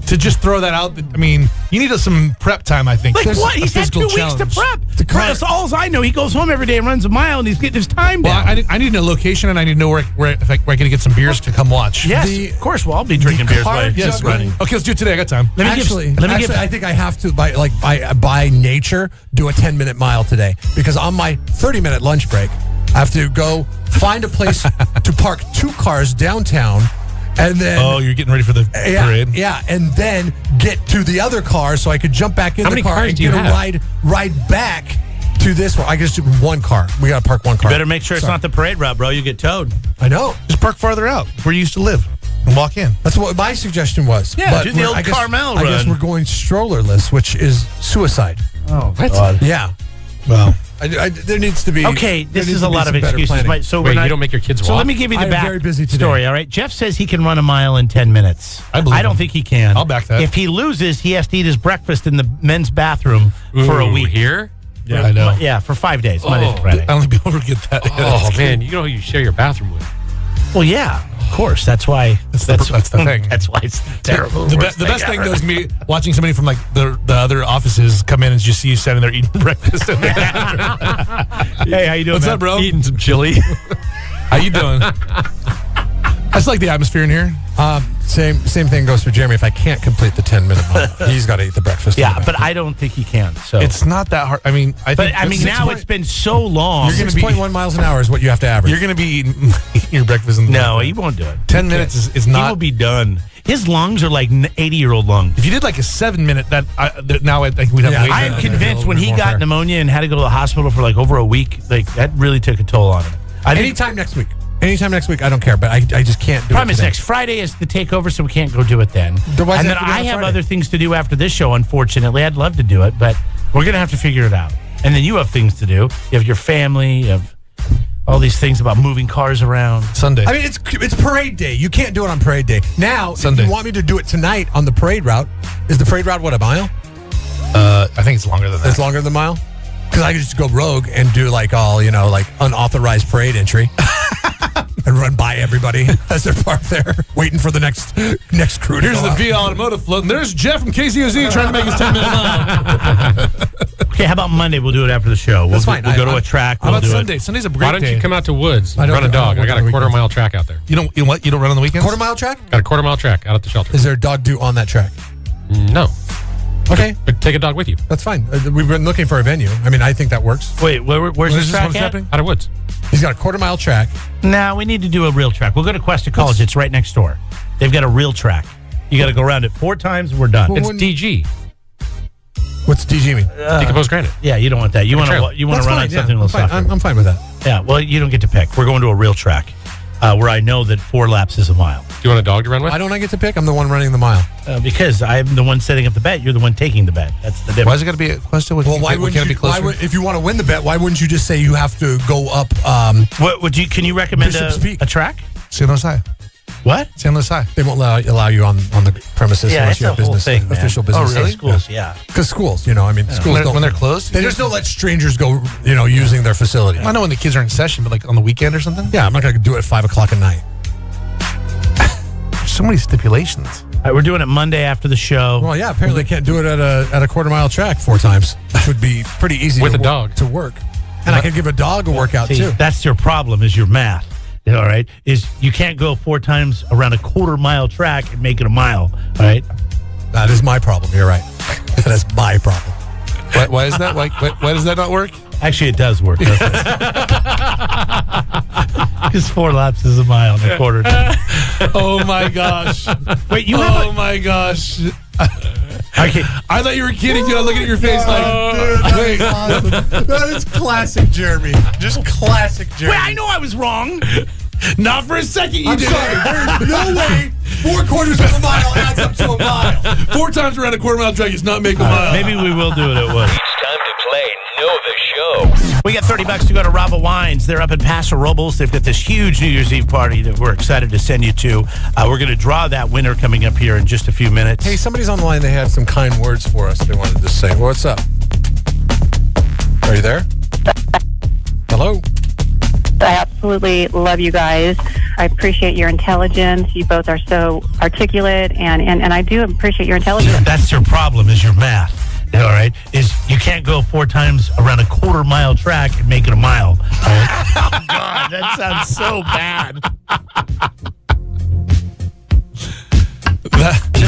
to just throw that out, I mean, you need some prep time, I think. Like There's what? a He's had 2 physical weeks to challenge. prep. That's all I know. He goes home every day and runs a mile, and he's getting his time Well, down. I need a location, and I need to know where I can get some beers to come watch. Yes, of course. Well, I'll be drinking beers while Yes, he's running. Okay, let's do it today. I got time. I think I have to by nature do a 10-minute mile today because on my 30-minute lunch break, I have to go find a place to park 2 cars downtown. And then, you're getting ready for the parade. Yeah, and then get to the other car so I could jump back in the car and get a ride back to this one. I guess do 1 car. We got to park 1 car. You better make sure it's not the parade route, bro. You get towed. I know. Just park farther out where you used to live and walk in. That's what my suggestion was. Yeah, do the old Carmel run. I guess we're going strollerless, which is suicide. Oh, God. Yeah. Well, there needs to be. Okay, this is a lot of excuses. Wait, you don't make your kids walk? So let me give you the back very busy today. story, all right? Jeff says he can run a mile in 10 minutes. I don't think he can. I'll back that. If he loses, he has to eat his breakfast in the men's bathroom for a week. Here? Yeah, I know. Yeah, for 5 days, Monday to Friday. I don't think people ever get that. Oh, man, you know who you share your bathroom with. Well, yeah, of course. That's why. That's the thing. That's why it's terrible. The best thing though is me watching somebody from the other offices come in and just see you standing there eating breakfast. Hey, how you doing? What's man? up, bro? Eating some chili. How you doing? just like the atmosphere in here. Same thing goes for Jeremy. If I can't complete the 10-minute mile, he's got to eat the breakfast. Yeah, but I don't think he can. So it's not that hard. I mean, now it's been so long. 6.1 miles an hour is what you have to average. You're going to be eating your breakfast in the No, he won't do it. 10 minutes is not. He will be done. His lungs are like 80-year-old lungs. If you did like a 7-minute, now I think we'd have. I am convinced when he got pneumonia and had to go to the hospital for like over a week, like that really took a toll on him. Anytime next week, I don't care, but I just can't do it. Problem is next Friday is the takeover, so we can't go do it then. And then I have other things to do after this show, unfortunately. I'd love to do it, but we're going to have to figure it out. And then you have things to do. You have your family, you have all these things about moving cars around. Sunday. I mean, it's parade day. You can't do it on parade day. Now, Sunday. If you want me to do it tonight on the parade route, is the parade route, a mile? I think it's longer than that. It's longer than a mile? Because I could just go rogue and do like unauthorized parade entry. And run by everybody as they're parked there, waiting for the next crew to Here's the VL Automotive float, and there's Jeff from KCOZ trying to make his 10-minute mile. Okay, how about Monday? We'll do it after the show. That's fine. We'll go to a track. How about Sunday? Sunday's a great day. Why don't you come out to Woods and run a dog? I got a quarter-mile track out there. You know what? You don't run on the weekends? Quarter-mile track? Got a quarter-mile track out at the shelter. Is there a dog due on that track? No. Okay. But take a dog with you. That's fine. We've been looking for a venue. I mean, I think that works. Wait, where's this track at? Out of Woods. He's got a quarter-mile track. No, we need to do a real track. We'll go to Cuesta College. It's right next door. They've got a real track. You got to go around it 4 times and we're done. It's DG. What's DG mean? Decomposed granite. Yeah, you don't want that. You want to run on something a little softer. I'm fine with that. Yeah, well, you don't get to pick. We're going to a real track where I know that 4 laps is a mile. Do you want a dog to run with? Why don't I get to pick? I'm the one running the mile. Because I'm the one setting up the bet. You're the one taking the bet. That's the difference. Why is it going to be a question? Well, why wouldn't you? If you want to win the bet, why wouldn't you just say you have to go up? Can you recommend a track? San Luis High. What? San Luis High. They won't allow you on the premises unless you have business, thing, official business. Oh, really? Schools, yeah. Because schools, schools when they're closed, they just don't let strangers go, using their facility. I know when the kids are in session, but like on the weekend or something. Yeah, I'm not going to do it at 5:00 at night. So many stipulations. All right, we're doing it Monday after the show. Well, yeah, apparently they can't do it at a quarter-mile track 4 times, which would be pretty easy with a dog to work. And I could give a dog a workout too. That's your problem. Is your math. All right, is you can't go 4 times around a quarter-mile track and make it a mile. All right, that is my problem. You're right. That is my problem. Why is that? Why does that not work? Actually, it does work. Because 4 laps is a mile and a quarter. Oh my gosh! Wait, my gosh! Okay. I thought you were kidding. Dude, I look at your face wait. Awesome. That is classic Jeremy. Just classic Jeremy. Wait, I know I was wrong. Not for a second. You did. Sorry. There's no way 4/4 of a mile adds up to a mile. 4 times around a quarter-mile track does not make a mile. Maybe we will do it at Woods. It's time to play Know the Show. We got $30 to go to Rava Wines. They're up in Paso Robles. They've got this huge New Year's Eve party that we're excited to send you to. We're going to draw that winner coming up here in just a few minutes. Hey, somebody's on the line. They had some kind words for us they wanted to say. What's up? Are you there? Hello? I absolutely love you guys. I appreciate your intelligence. You both are so articulate, and I do appreciate your intelligence. That's your problem, is your math. All right, is you can't go 4 times around a quarter-mile track and make it a mile. All right? Oh God, that sounds so bad.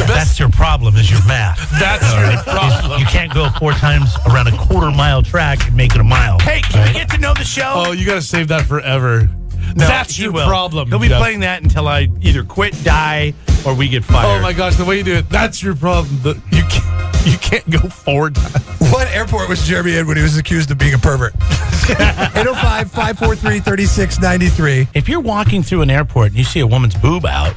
That's your problem, is your math. That's your problem. You can't go 4 times around a quarter-mile track and make it a mile. Hey, can we get to know the show? Oh, you got to save that forever. No, that's your problem. He'll be playing that until I either quit, die, or we get fired. Oh my gosh, the way you do it, that's your problem. You can't go 4 times. What airport was Jeremy in when he was accused of being a pervert? 805-543-3693. If you're walking through an airport and you see a woman's boob out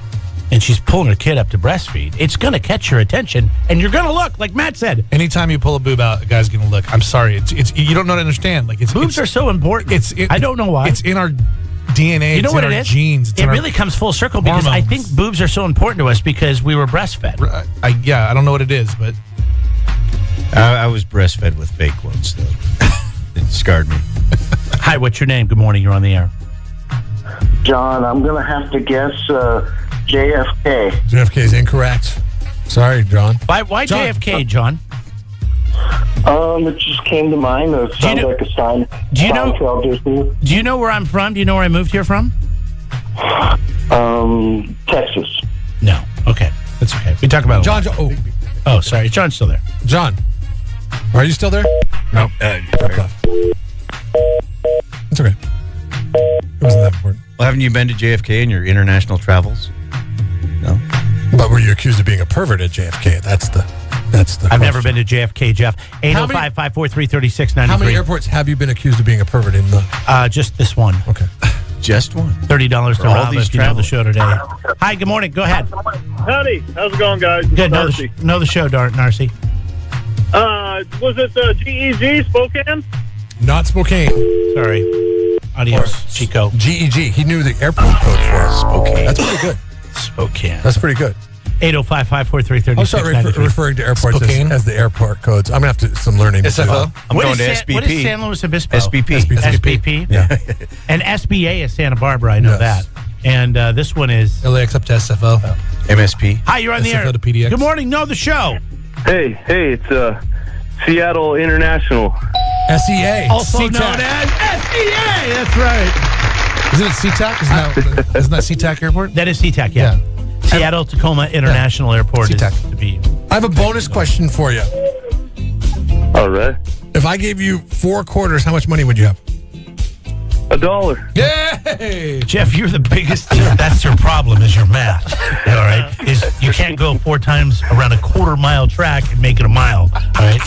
and she's pulling her kid up to breastfeed, it's going to catch your attention, and you're going to look, like Matt said. Anytime you pull a boob out, a guy's going to look. I'm sorry. It's you don't know how to understand. Like boobs are so important. I don't know why. It's in our DNA. You know what it is? Genes. It really comes full circle because I think boobs are so important to us because we were breastfed. I don't know what it is, but I was breastfed with fake ones, though. It scarred me. Hi, what's your name? Good morning. You're on the air. John, I'm going to have to guess JFK. JFK is incorrect. Sorry, John. Why John? JFK, John? It just came to mind. It sounds like a sign. Do you know where I'm from? Do you know where I moved here from? Texas. No. Okay. That's okay. We talk about John. Oh, sorry. John's still there. John, are you still there? No. It's okay. It wasn't that important. Well, haven't you been to JFK in your international travels? No. But were you accused of being a pervert at JFK? That's the I've never been to JFK, Jeff. 805-543-3693. How many airports have you been accused of being a pervert in the? Just this one. Okay. Just one. $30 to Rob if you know the show today. Hi, good morning. Go ahead. Howdy. How's it going, guys? Good. Know the show, Narcy. Was it GEG, Spokane? Not Spokane. Sorry. Adios, Chico. GEG. He knew the airport code for Spokane. That's pretty good. Spokane. That's pretty good. 805-543-3693. I'll start referring to airports as the airport codes. I'm going to have some learning. SFO? I'm going to SBP. What is San Luis Obispo? SBP. Yeah. And SBA is Santa Barbara. I know that. And this one is LAX up to SFO. MSP. Hi, you're on the air. SFO to PDX. Good morning. Know the show. Hey, it's Seattle International. SEA. Also known as SEA. That's right. Isn't it SeaTac? Isn't that SeaTac Airport? That is SeaTac, yeah. Seattle Tacoma International Airport is to be. I have a bonus question for you. All right. If I gave you 4 quarters, how much money would you have? $1. Yay! Jeff, you're the biggest. That's your problem is your math. All right. Is you can't go 4 times around a quarter-mile track and make it a mile. All right.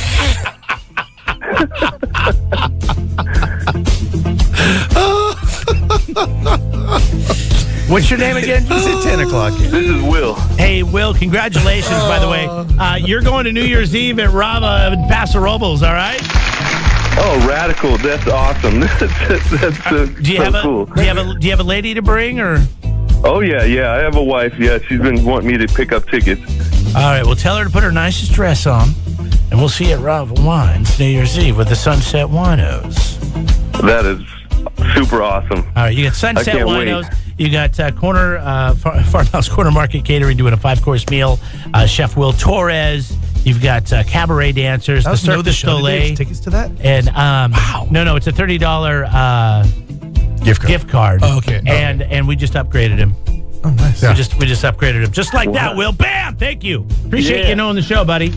What's your name again? It's at 10 o'clock. This is Will. Hey, Will, congratulations, by the way. You're going to New Year's Eve at Rava in Paso Robles, all right? Oh, radical. That's awesome. That's do you have cool. Do you have a lady to bring, or? Oh, yeah. I have a wife. Yeah, she's been wanting me to pick up tickets. All right, well, tell her to put her nicest dress on, and we'll see you at Rava Wines New Year's Eve with the Sunset Winos. That is super awesome. All right, you got Sunset Winos. You got Farmhouse Corner Market Catering doing a 5-course meal. Chef Will Torres. You've got cabaret dancers. The Cirque du Soleil. Tickets to that? And no, it's a $30 gift card. Oh, okay. And we just upgraded him. Oh, nice. We just upgraded him. Just like that, Will. Bam! Thank you. Appreciate you knowing the show, buddy.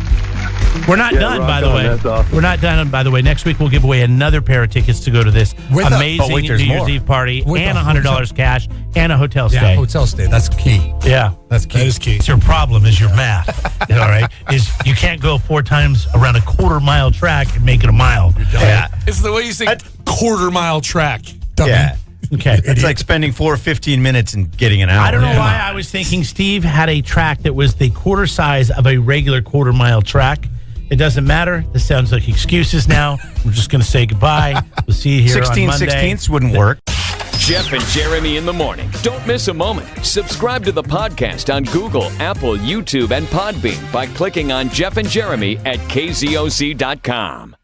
We're not done, by the way. That's awesome. We're not done, by the way. Next week, we'll give away another pair of tickets to go to this amazing New Year's Eve party and $100 cash and a hotel stay. Yeah, hotel stay. That's key. Yeah. That's key. That is key. It's your problem is your math. All right? Is you can't go 4 times around a quarter-mile track and make it a mile. Yeah. It's the way you say quarter-mile track. Yeah. Okay. It's like spending 15 minutes and getting an hour. I don't know why I was thinking Steve had a track that was the quarter size of a regular quarter-mile track. It doesn't matter. This sounds like excuses now. We're just going to say goodbye. We'll see you here on Monday. 16/16 wouldn't work. Jeff and Jeremy in the morning. Don't miss a moment. Subscribe to the podcast on Google, Apple, YouTube, and Podbean by clicking on Jeff and Jeremy at KZOZ.com.